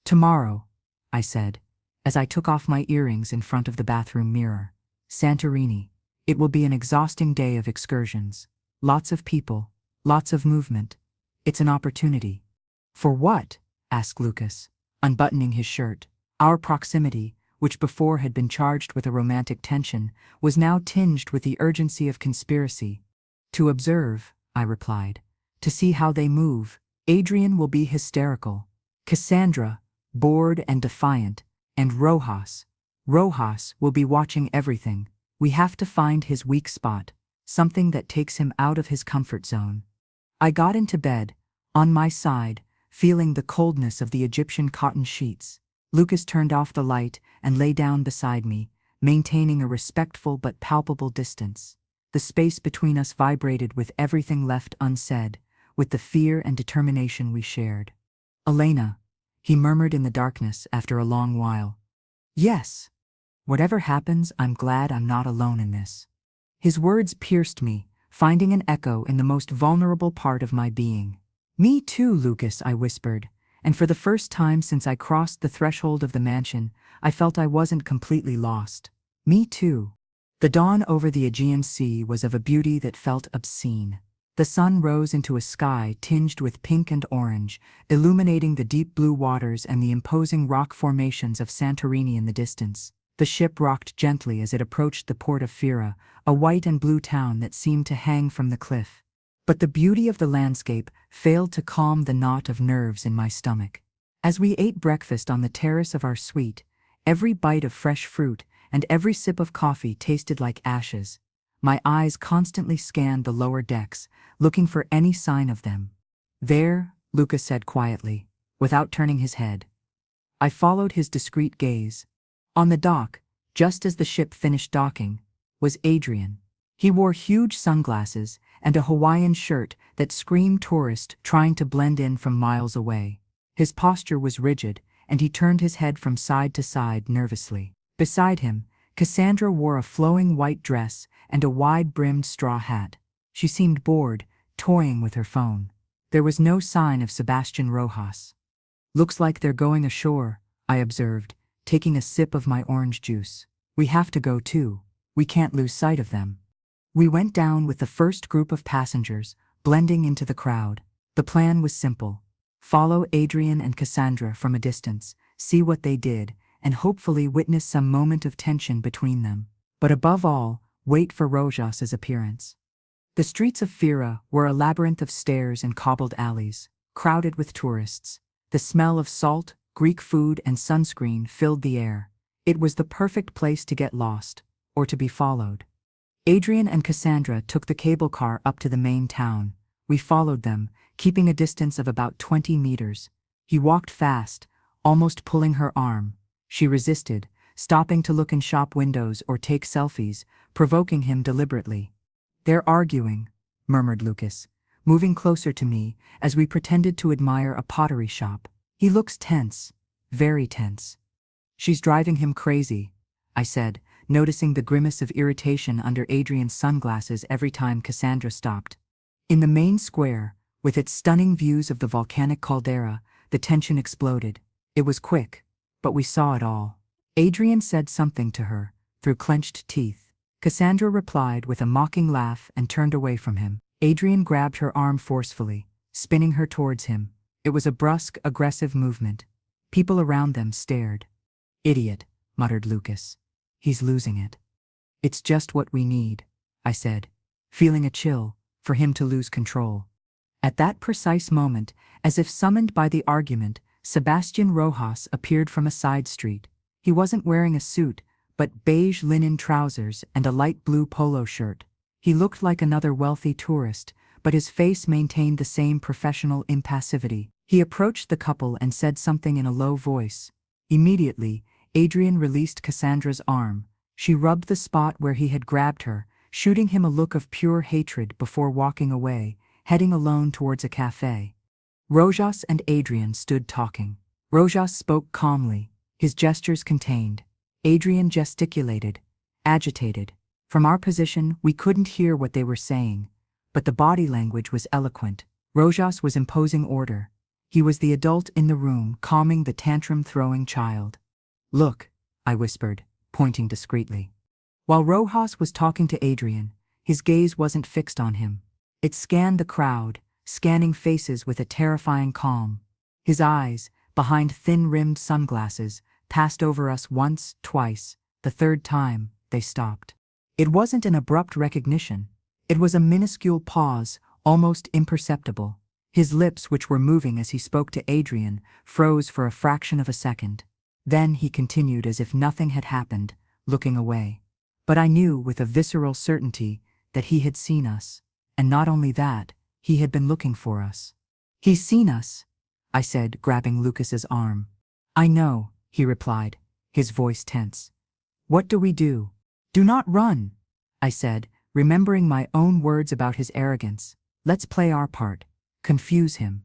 Tomorrow, I said, as I took off my earrings in front of the bathroom mirror. Santorini. It will be an exhausting day of excursions. Lots of people, lots of movement. It's an opportunity. For what? Asked Lucas, unbuttoning his shirt. Our proximity, which before had been charged with a romantic tension, was now tinged with the urgency of conspiracy. To observe, I replied. To see how they move. Adrian will be hysterical. Cassandra, bored and defiant, and Rojas will be watching everything. We have to find his weak spot, something that takes him out of his comfort zone. I got into bed, on my side, feeling the coldness of the Egyptian cotton sheets. Lucas turned off the light and lay down beside me, maintaining a respectful but palpable distance. The space between us vibrated with everything left unsaid, with the fear and determination we shared. Elena, he murmured in the darkness after a long while. Yes. Whatever happens, I'm glad I'm not alone in this. His words pierced me, finding an echo in the most vulnerable part of my being. Me too, Lucas, I whispered, and for the first time since I crossed the threshold of the mansion, I felt I wasn't completely lost. Me too. The dawn over the Aegean Sea was of a beauty that felt obscene. The sun rose into a sky tinged with pink and orange, illuminating the deep blue waters and the imposing rock formations of Santorini in the distance. The ship rocked gently as it approached the port of Fira, a white and blue town that seemed to hang from the cliff. But the beauty of the landscape failed to calm the knot of nerves in my stomach. As we ate breakfast on the terrace of our suite, every bite of fresh fruit and every sip of coffee tasted like ashes. My eyes constantly scanned the lower decks, looking for any sign of them. There, Lucas said quietly, without turning his head. I followed his discreet gaze. On the dock, just as the ship finished docking, was Adrian. He wore huge sunglasses and a Hawaiian shirt that screamed tourist, trying to blend in from miles away. His posture was rigid, and he turned his head from side to side nervously. Beside him, Cassandra wore a flowing white dress and a wide-brimmed straw hat. She seemed bored, toying with her phone. There was no sign of Sebastian Rojas. Looks like they're going ashore, I observed, taking a sip of my orange juice. We have to go too. We can't lose sight of them. We went down with the first group of passengers, blending into the crowd. The plan was simple. Follow Adrian and Cassandra from a distance, see what they did, and hopefully witness some moment of tension between them. But above all, wait for Rojas's appearance. The streets of Fira were a labyrinth of stairs and cobbled alleys, crowded with tourists. The smell of salt, Greek food, and sunscreen filled the air. It was the perfect place to get lost, or to be followed. Adrian and Cassandra took the cable car up to the main town. We followed them, keeping a distance of about 20 meters. He walked fast, almost pulling her arm. She resisted, stopping to look in shop windows or take selfies, provoking him deliberately. They're arguing, murmured Lucas, moving closer to me as we pretended to admire a pottery shop. He looks tense, very tense. She's driving him crazy, I said, noticing the grimace of irritation under Adrian's sunglasses every time Cassandra stopped. In the main square, with its stunning views of the volcanic caldera, the tension exploded. It was quick, but we saw it all. Adrian said something to her, through clenched teeth. Cassandra replied with a mocking laugh and turned away from him. Adrian grabbed her arm forcefully, spinning her towards him. It was a brusque, aggressive movement. People around them stared. Idiot, muttered Lucas. He's losing it. It's just what we need, I said, feeling a chill, for him to lose control. At that precise moment, as if summoned by the argument, Sebastian Rojas appeared from a side street. He wasn't wearing a suit, but beige linen trousers and a light blue polo shirt. He looked like another wealthy tourist, but his face maintained the same professional impassivity. He approached the couple and said something in a low voice. Immediately, Adrian released Cassandra's arm. She rubbed the spot where he had grabbed her, shooting him a look of pure hatred before walking away, heading alone towards a cafe. Rojas and Adrian stood talking. Rojas spoke calmly, his gestures contained. Adrian gesticulated, agitated. From our position, we couldn't hear what they were saying, but the body language was eloquent. Rojas was imposing order. He was the adult in the room, calming the tantrum-throwing child. "Look," I whispered, pointing discreetly. While Rojas was talking to Adrian, his gaze wasn't fixed on him. It scanned the crowd, scanning faces with a terrifying calm. His eyes, behind thin-rimmed sunglasses, passed over us once, twice. The third time, they stopped. It wasn't an abrupt recognition. It was a minuscule pause, almost imperceptible. His lips, which were moving as he spoke to Adrian, froze for a fraction of a second. Then he continued as if nothing had happened, looking away. But I knew with a visceral certainty that he had seen us. And not only that, he had been looking for us. "He's seen us," I said, grabbing Lucas's arm. "I know," he replied, his voice tense. "What do we do?" "Do not run," I said, remembering my own words about his arrogance. "Let's play our part. Confuse him."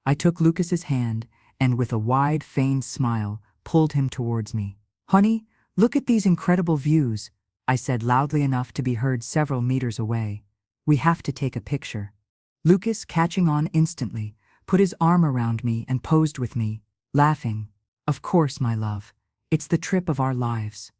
I took Lucas's hand and, with a wide, feigned smile, pulled him towards me. "Honey, look at these incredible views," I said loudly enough to be heard several meters away. "We have to take a picture." Lucas, catching on instantly, put his arm around me and posed with me, laughing. "Of course, my love. It's the trip of our lives."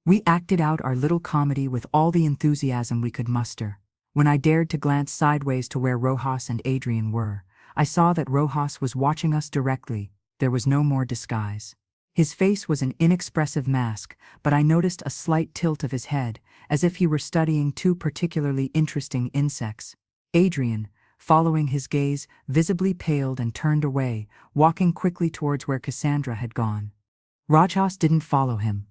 We acted out our little comedy with all the enthusiasm we could muster. When I dared to glance sideways to where Rojas and Adrian were, I saw that Rojas was watching us directly. There was no more disguise. His face was an inexpressive mask, but I noticed a slight tilt of his head, as if he were studying two particularly interesting insects. Adrian, following his gaze, visibly paled and turned away, walking quickly towards where Cassandra had gone. Rojas didn't follow him.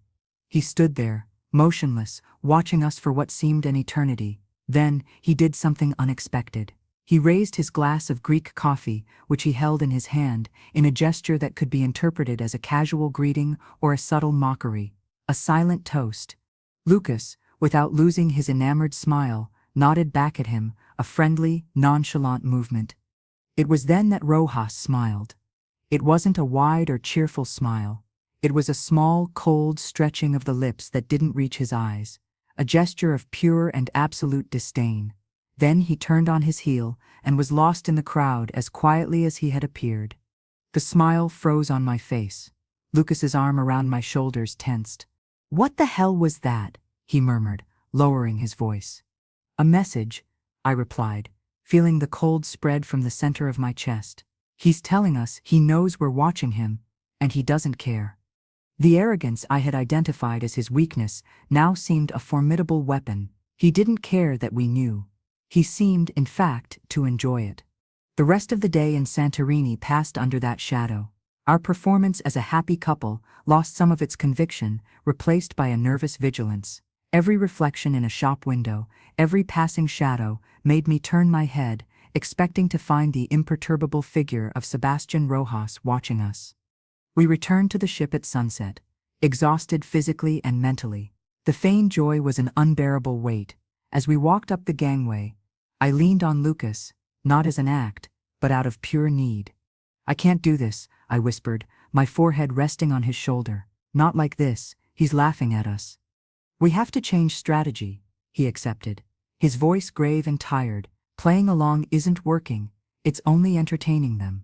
He stood there, motionless, watching us for what seemed an eternity. Then, he did something unexpected. He raised his glass of Greek coffee, which he held in his hand, in a gesture that could be interpreted as a casual greeting or a subtle mockery. A silent toast. Lucas, without losing his enamored smile, nodded back at him, a friendly, nonchalant movement. It was then that Rojas smiled. It wasn't a wide or cheerful smile. It was a small, cold stretching of the lips that didn't reach his eyes, a gesture of pure and absolute disdain. Then he turned on his heel and was lost in the crowd as quietly as he had appeared. The smile froze on my face. Lucas's arm around my shoulders tensed. "What the hell was that?" he murmured, lowering his voice. "A message," I replied, feeling the cold spread from the center of my chest. "He's telling us he knows we're watching him, and he doesn't care." The arrogance I had identified as his weakness now seemed a formidable weapon. He didn't care that we knew. He seemed, in fact, to enjoy it. The rest of the day in Santorini passed under that shadow. Our performance as a happy couple lost some of its conviction, replaced by a nervous vigilance. Every reflection in a shop window, every passing shadow, made me turn my head, expecting to find the imperturbable figure of Sebastian Rojas watching us. We returned to the ship at sunset, exhausted physically and mentally. The feigned joy was an unbearable weight. As we walked up the gangway, I leaned on Lucas, not as an act, but out of pure need. "I can't do this," I whispered, my forehead resting on his shoulder. "Not like this, he's laughing at us." "We have to change strategy," he accepted, his voice grave and tired. "Playing along isn't working, it's only entertaining them."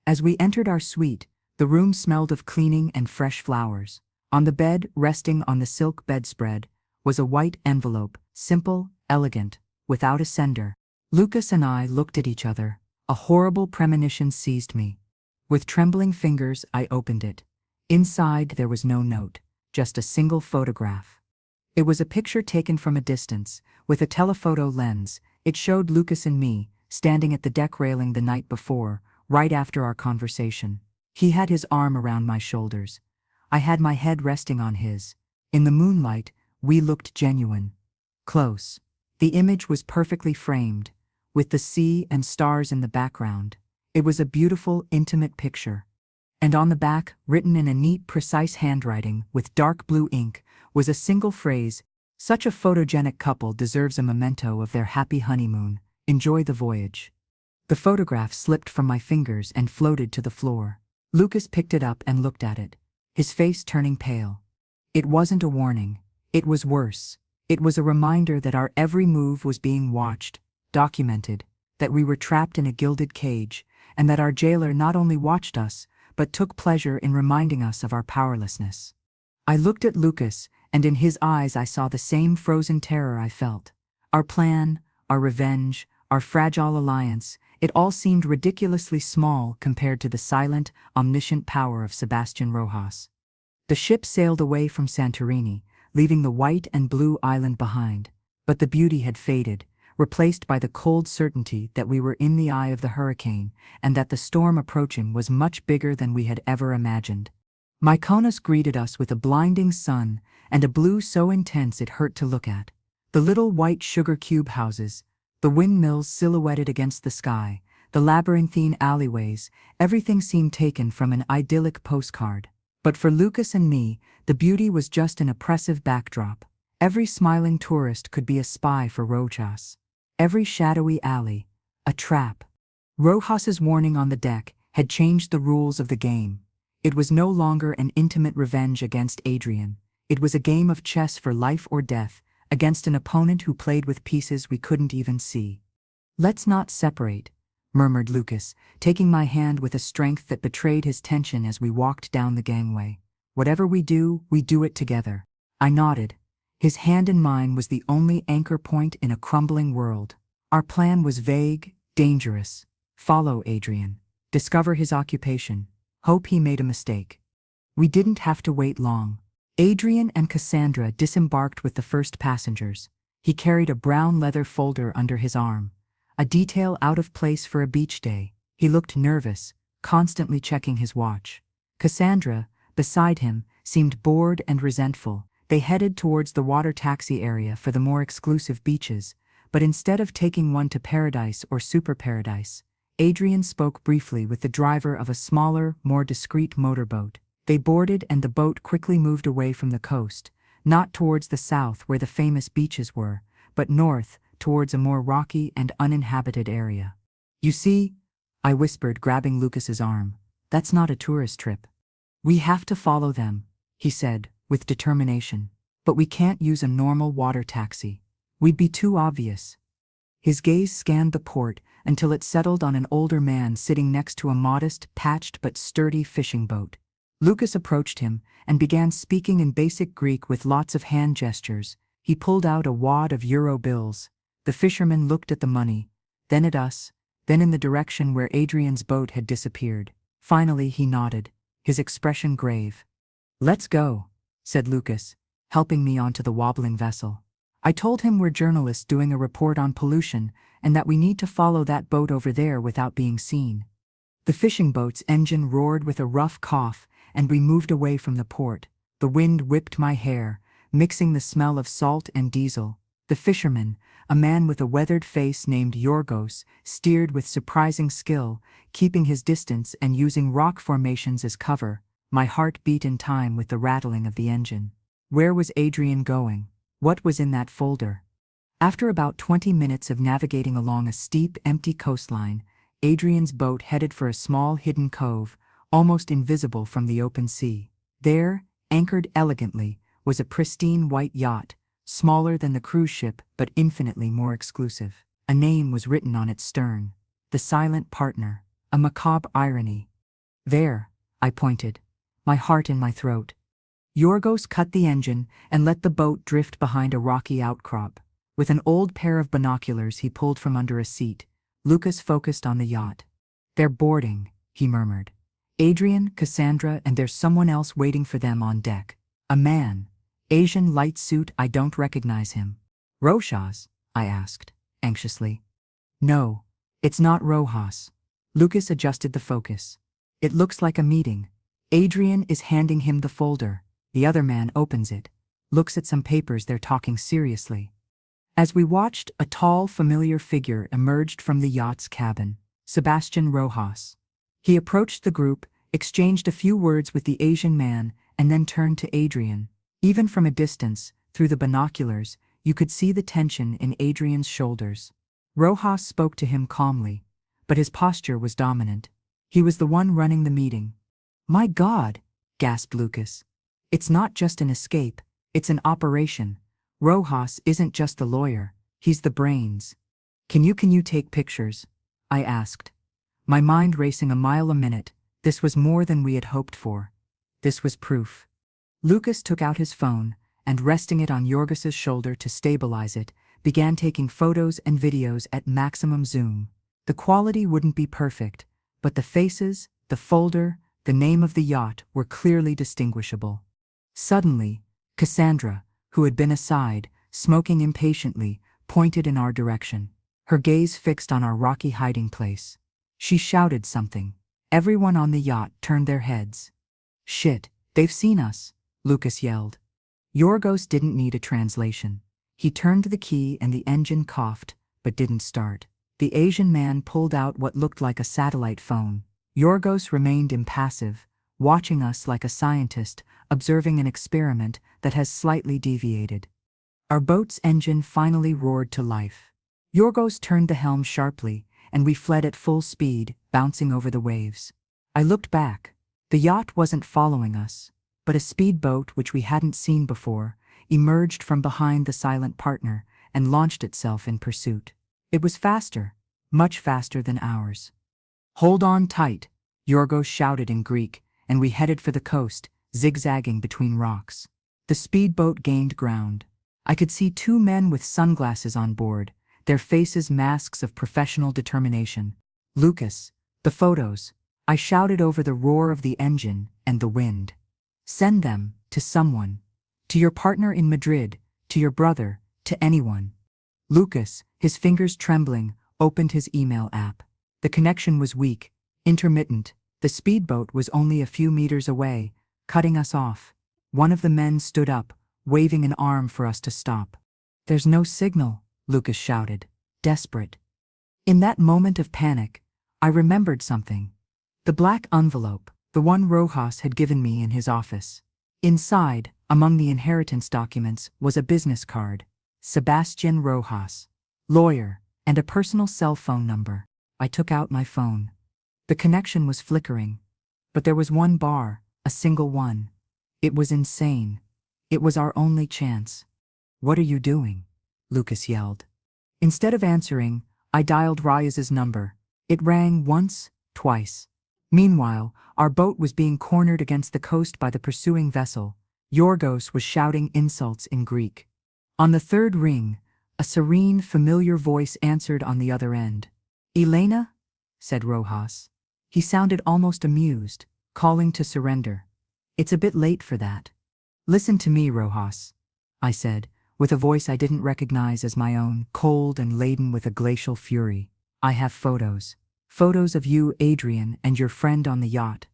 As we entered our suite, the room smelled of cleaning and fresh flowers. On the bed, resting on the silk bedspread, was a white envelope, simple, elegant, without a sender. Lucas and I looked at each other. A horrible premonition seized me. With trembling fingers, I opened it. Inside there was no note, just a single photograph. It was a picture taken from a distance, with a telephoto lens. It showed Lucas and me, standing at the deck railing the night before, right after our conversation. He had his arm around my shoulders. I had my head resting on his. In the moonlight, we looked genuine. Close. The image was perfectly framed, with the sea and stars in the background. It was a beautiful, intimate picture. And on the back, written in a neat, precise handwriting with dark blue ink, was a single phrase: "Such a photogenic couple deserves a memento of their happy honeymoon. Enjoy the voyage." The photograph slipped from my fingers and floated to the floor. Lucas picked it up and looked at it, his face turning pale. It wasn't a warning. It was worse. It was a reminder that our every move was being watched, documented, that we were trapped in a gilded cage, and that our jailer not only watched us, but took pleasure in reminding us of our powerlessness. I looked at Lucas, and in his eyes I saw the same frozen terror I felt. Our plan, our revenge, our fragile alliance, it all seemed ridiculously small compared to the silent, omniscient power of Sebastian Rojas. The ship sailed away from Santorini, leaving the white and blue island behind, but the beauty had faded, replaced by the cold certainty that we were in the eye of the hurricane and that the storm approaching was much bigger than we had ever imagined. Mykonos greeted us with a blinding sun and a blue so intense it hurt to look at. The little white sugar cube houses, the windmills silhouetted against the sky, the labyrinthine alleyways, everything seemed taken from an idyllic postcard. But for Lucas and me, the beauty was just an oppressive backdrop. Every smiling tourist could be a spy for Rojas. Every shadowy alley, a trap. Rojas's warning on the deck had changed the rules of the game. It was no longer an intimate revenge against Adrian. It was a game of chess for life or death, against an opponent who played with pieces we couldn't even see. "Let's not separate," murmured Lucas, taking my hand with a strength that betrayed his tension as we walked down the gangway. "Whatever we do it together." I nodded. His hand in mine was the only anchor point in a crumbling world. Our plan was vague, dangerous. Follow Adrian. Discover his occupation. Hope he made a mistake. We didn't have to wait long. Adrian and Cassandra disembarked with the first passengers. He carried a brown leather folder under his arm, a detail out of place for a beach day. He looked nervous, constantly checking his watch. Cassandra, beside him, seemed bored and resentful. They headed towards the water taxi area for the more exclusive beaches, but instead of taking one to Paradise or Super Paradise, Adrian spoke briefly with the driver of a smaller, more discreet motorboat. They boarded and the boat quickly moved away from the coast, not towards the south where the famous beaches were, but north, towards a more rocky and uninhabited area. "You see," I whispered, grabbing Lucas's arm, "that's not a tourist trip. We have to follow them," he said, with determination. "But we can't use a normal water taxi. We'd be too obvious." His gaze scanned the port until it settled on an older man sitting next to a modest, patched but sturdy fishing boat. Lucas approached him and began speaking in basic Greek with lots of hand gestures. He pulled out a wad of euro bills. The fisherman looked at the money, then at us, then in the direction where Adrian's boat had disappeared. Finally he nodded, his expression grave. "Let's go," said Lucas, helping me onto the wobbling vessel. I told him we're journalists doing a report on pollution and that we need to follow that boat over there without being seen. The fishing boat's engine roared with a rough cough and we moved away from the port. The wind whipped my hair, mixing the smell of salt and diesel. The fisherman, a man with a weathered face named Yorgos, steered with surprising skill, keeping his distance and using rock formations as cover. My heart beat in time with the rattling of the engine. Where was Adrian going? What was in that folder? After about 20 minutes of navigating along a steep, empty coastline, Adrian's boat headed for a small hidden cove, almost invisible from the open sea. There, anchored elegantly, was a pristine white yacht, smaller than the cruise ship but infinitely more exclusive. A name was written on its stern, The Silent Partner, a macabre irony. "There," I pointed, my heart in my throat. Yorgos cut the engine and let the boat drift behind a rocky outcrop. With an old pair of binoculars he pulled from under a seat, Lucas focused on the yacht. "They're boarding," he murmured. "Adrian, Cassandra, and there's someone else waiting for them on deck. A man." Asian light suit, I don't recognize him. Rojas? I asked, anxiously. No, it's not Rojas. Lucas adjusted the focus. It looks like a meeting. Adrian is handing him the folder. The other man opens it, looks at some papers. They're talking seriously. As we watched, a tall, familiar figure emerged from the yacht's cabin. Sebastian Rojas. He approached the group, exchanged a few words with the Asian man, and then turned to Adrian. Even from a distance, through the binoculars, you could see the tension in Adrian's shoulders. Rojas spoke to him calmly, but his posture was dominant. He was the one running the meeting. My God, gasped Lucas. It's not just an escape, it's an operation. Rojas isn't just the lawyer, he's the brains. Can you take pictures? I asked. My mind racing a mile a minute. This was more than we had hoped for. This was proof. Lucas took out his phone, and resting it on Yorgos's shoulder to stabilize it, began taking photos and videos at maximum zoom. The quality wouldn't be perfect, but the faces, the folder, the name of the yacht were clearly distinguishable. Suddenly, Cassandra, who had been aside, smoking impatiently, pointed in our direction, her gaze fixed on our rocky hiding place. She shouted something. Everyone on the yacht turned their heads. Shit, they've seen us, Lucas yelled. Yorgos didn't need a translation. He turned the key and the engine coughed, but didn't start. The Asian man pulled out what looked like a satellite phone. Yorgos remained impassive, watching us like a scientist observing an experiment that has slightly deviated. Our boat's engine finally roared to life. Yorgos turned the helm sharply, and we fled at full speed, bouncing over the waves. I looked back. The yacht wasn't following us, but a speedboat which we hadn't seen before emerged from behind the silent partner and launched itself in pursuit. It was faster, much faster than ours. Hold on tight, Yorgos shouted in Greek, and we headed for the coast, zigzagging between rocks. The speedboat gained ground. I could see two men with sunglasses on board, their faces masks of professional determination. Lucas, the photos. I shouted over the roar of the engine and the wind. Send them to someone. To your partner in Madrid, to your brother, to anyone. Lucas, his fingers trembling, opened his email app. The connection was weak, intermittent. The speedboat was only a few meters away, cutting us off. One of the men stood up, waving an arm for us to stop. There's no signal, Lucas shouted, desperate. In that moment of panic, I remembered something. The black envelope, the one Rojas had given me in his office. Inside, among the inheritance documents, was a business card. Sebastian Rojas, lawyer, and a personal cell phone number. I took out my phone. The connection was flickering, but there was one bar, a single one. It was insane. It was our only chance. What are you doing? Lucas yelled. Instead of answering, I dialed Reyes's number. It rang once, twice. Meanwhile, our boat was being cornered against the coast by the pursuing vessel. Yorgos was shouting insults in Greek. On the third ring, a serene, familiar voice answered on the other end. Elena? Said Rojas. He sounded almost amused, calling to surrender. It's a bit late for that. Listen to me, Rojas, I said, with a voice I didn't recognize as my own, cold and laden with a glacial fury. I have photos. Photos of you, Adrian, and your friend on the yacht.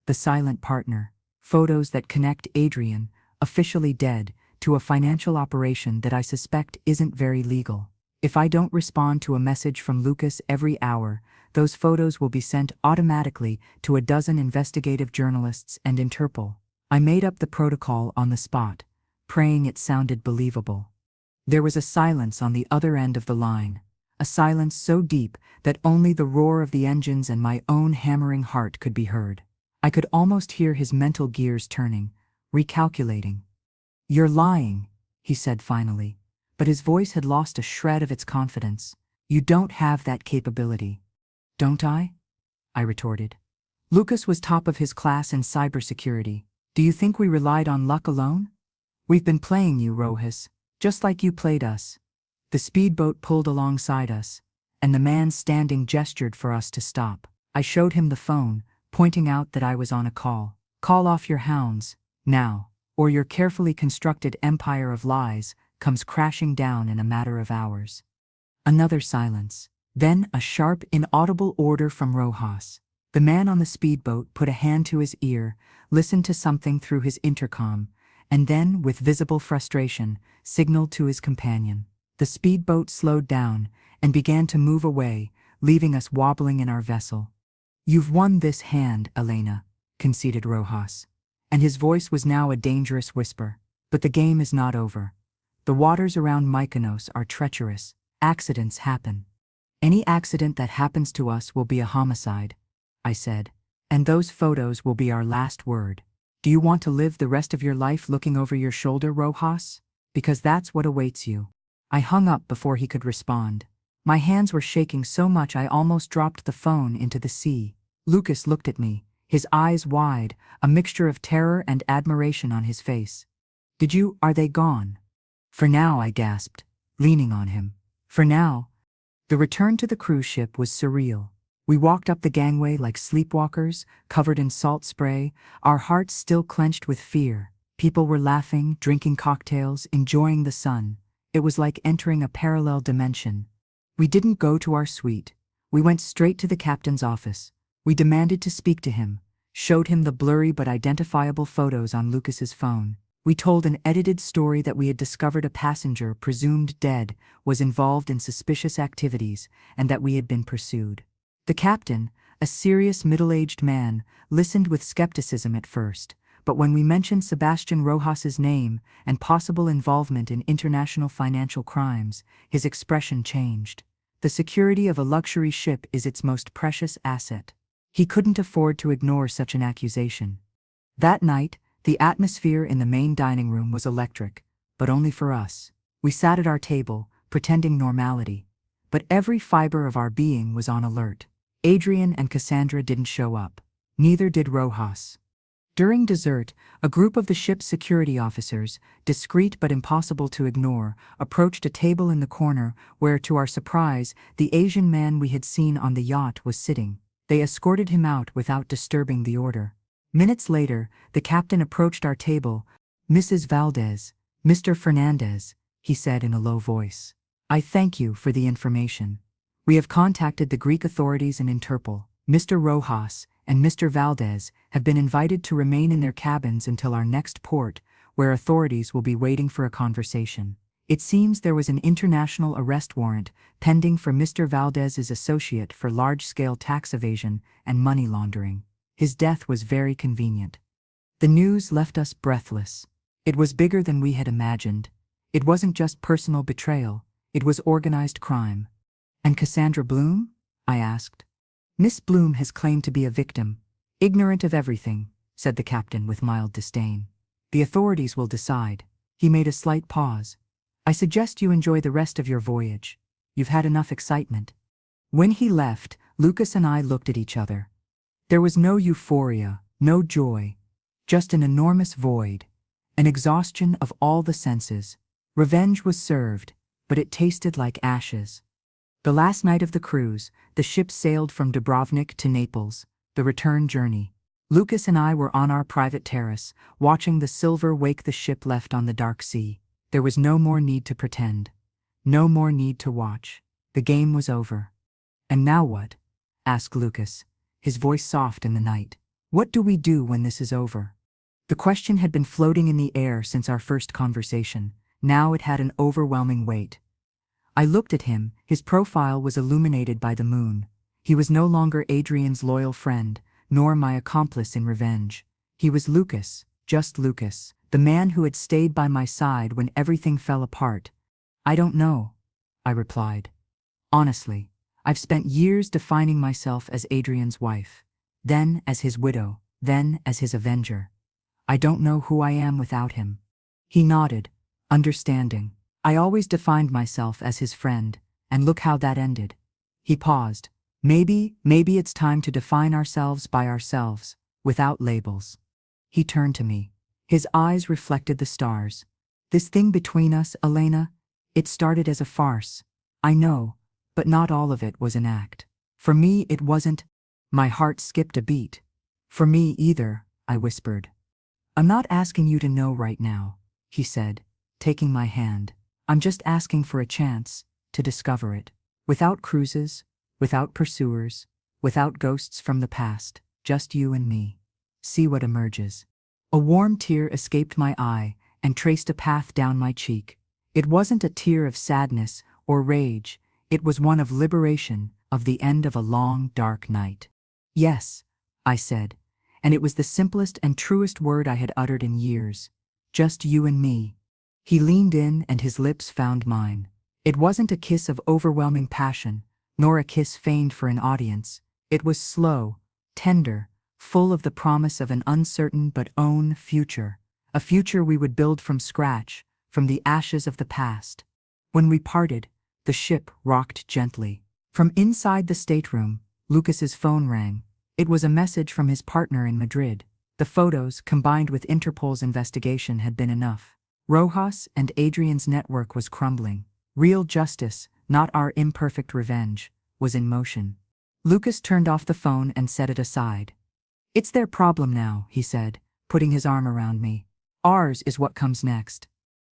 The silent partner. Photos that connect Adrian, officially dead, to a financial operation that I suspect isn't very legal. If I don't respond to a message from Lucas every hour, those photos will be sent automatically to a dozen investigative journalists and Interpol. I made up the protocol on the spot, praying it sounded believable. There was a silence on the other end of the line, a silence so deep that only the roar of the engines and my own hammering heart could be heard. I could almost hear his mental gears turning, recalculating. You're lying, he said finally, but his voice had lost a shred of its confidence. You don't have that capability. Don't I? I retorted. Lucas was top of his class in cybersecurity. Do you think we relied on luck alone? We've been playing you, Rojas, just like you played us. The speedboat pulled alongside us, and the man standing gestured for us to stop. I showed him the phone, pointing out that I was on a call. Call off your hounds, now. or your carefully constructed empire of lies comes crashing down in a matter of hours. Another silence. Then a sharp, inaudible order from Rojas. The man on the speedboat put a hand to his ear, listened to something through his intercom, and then, with visible frustration, signaled to his companion. The speedboat slowed down and began to move away, leaving us wobbling in our vessel. "You've won this hand, Elena," conceded Rojas, and his voice was now a dangerous whisper. "But the game is not over. The waters around Mykonos are treacherous. Accidents happen. Any accident that happens to us will be a homicide," I said, "and those photos will be our last word. Do you want to live the rest of your life looking over your shoulder, Rojas? Because that's what awaits you." I hung up before he could respond. My hands were shaking so much I almost dropped the phone into the sea. Lucas looked at me, his eyes wide, a mixture of terror and admiration on his face. Are they gone?" "For now," I gasped, leaning on him. "For now." The return to the cruise ship was surreal. We walked up the gangway like sleepwalkers, covered in salt spray, our hearts still clenched with fear. People were laughing, drinking cocktails, enjoying the sun. It was like entering a parallel dimension. We didn't go to our suite. We went straight to the captain's office. We demanded to speak to him, showed him the blurry but identifiable photos on Lucas's phone. We told an edited story that we had discovered a passenger, presumed dead, was involved in suspicious activities and that we had been pursued. The captain, a serious middle-aged man, listened with skepticism at first, but when we mentioned Sebastian Rojas's name and possible involvement in international financial crimes, his expression changed. The security of a luxury ship is its most precious asset. He couldn't afford to ignore such an accusation. That night, the atmosphere in the main dining room was electric, but only for us. We sat at our table, pretending normality, but every fiber of our being was on alert. Adrian and Cassandra didn't show up. Neither did Rojas. During dessert, a group of the ship's security officers, discreet but impossible to ignore, approached a table in the corner where, to our surprise, the Asian man we had seen on the yacht was sitting. They escorted him out without disturbing the order. Minutes later, the captain approached our table. "Mrs. Valdez, Mr. Fernandez," he said in a low voice. "I thank you for the information. We have contacted the Greek authorities and Interpol. Mr. Rojas and Mr. Valdez have been invited to remain in their cabins until our next port, where authorities will be waiting for a conversation. It seems there was an international arrest warrant pending for Mr. Valdez's associate for large-scale tax evasion and money laundering. His death was very convenient." The news left us breathless. It was bigger than we had imagined. It wasn't just personal betrayal, it was organized crime. "And Cassandra Bloom?" I asked. "Miss Bloom has claimed to be a victim, ignorant of everything," said the captain with mild disdain. "The authorities will decide." He made a slight pause. "I suggest you enjoy the rest of your voyage. You've had enough excitement." When he left, Lucas and I looked at each other. There was no euphoria, no joy, just an enormous void, an exhaustion of all the senses. Revenge was served, but it tasted like ashes. The last night of the cruise, the ship sailed from Dubrovnik to Naples, the return journey. Lucas and I were on our private terrace, watching the silver wake the ship left on the dark sea. There was no more need to pretend, no more need to watch. The game was over. "And now what?" asked Lucas, his voice soft in the night. "What do we do when this is over?" The question had been floating in the air since our first conversation. Now it had an overwhelming weight. I looked at him. His profile was illuminated by the moon. He was no longer Adrian's loyal friend, nor my accomplice in revenge. He was Lucas, just Lucas, the man who had stayed by my side when everything fell apart. "I don't know," I replied. "Honestly, I've spent years defining myself as Adrian's wife, then as his widow, then as his avenger. I don't know who I am without him." He nodded, understanding. "I always defined myself as his friend, and look how that ended." He paused. Maybe it's time to define ourselves by ourselves, without labels." He turned to me. His eyes reflected the stars. "This thing between us, Elena, it started as a farce. I know, but not all of it was an act. For me it wasn't." My heart skipped a beat. "For me either," I whispered. I'm not asking you to know right now, he said, taking my hand. I'm just asking for a chance to discover it. Without cruises, without pursuers, without ghosts from the past, just you and me. See what emerges. A warm tear escaped my eye and traced a path down my cheek. It wasn't a tear of sadness or rage, it was one of liberation, of the end of a long, dark night. Yes, I said, and it was the simplest and truest word I had uttered in years. Just you and me. He leaned in and his lips found mine. It wasn't a kiss of overwhelming passion, nor a kiss feigned for an audience. It was slow, tender, full of the promise of an uncertain but own future, a future we would build from scratch, from the ashes of the past. When we parted, the ship rocked gently. From inside the stateroom, Lucas's phone rang. It was a message from his partner in Madrid. The photos, combined with Interpol's investigation, had been enough. Rojas and Adrian's network was crumbling. Real justice, not our imperfect revenge, was in motion. Lucas turned off the phone and set it aside. It's their problem now, he said, putting his arm around me. Ours is what comes next.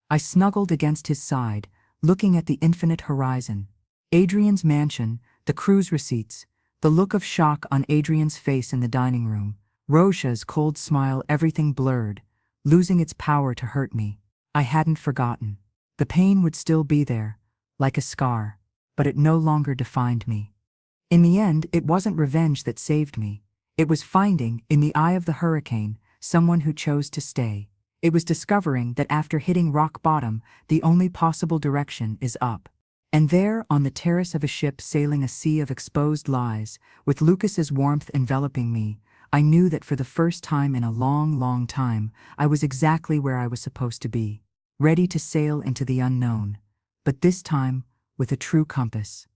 I snuggled against his side, looking at the infinite horizon. Adrian's mansion, the cruise receipts, the look of shock on Adrian's face in the dining room, Roja's cold smile, everything blurred, losing its power to hurt me. I hadn't forgotten. The pain would still be there, like a scar, but it no longer defined me. In the end, it wasn't revenge that saved me. It was finding, in the eye of the hurricane, someone who chose to stay. It was discovering that after hitting rock bottom, the only possible direction is up. And there, on the terrace of a ship sailing a sea of exposed lies, with Lucas's warmth enveloping me, I knew that for the first time in a long, long time, I was exactly where I was supposed to be, ready to sail into the unknown, but this time with a true compass.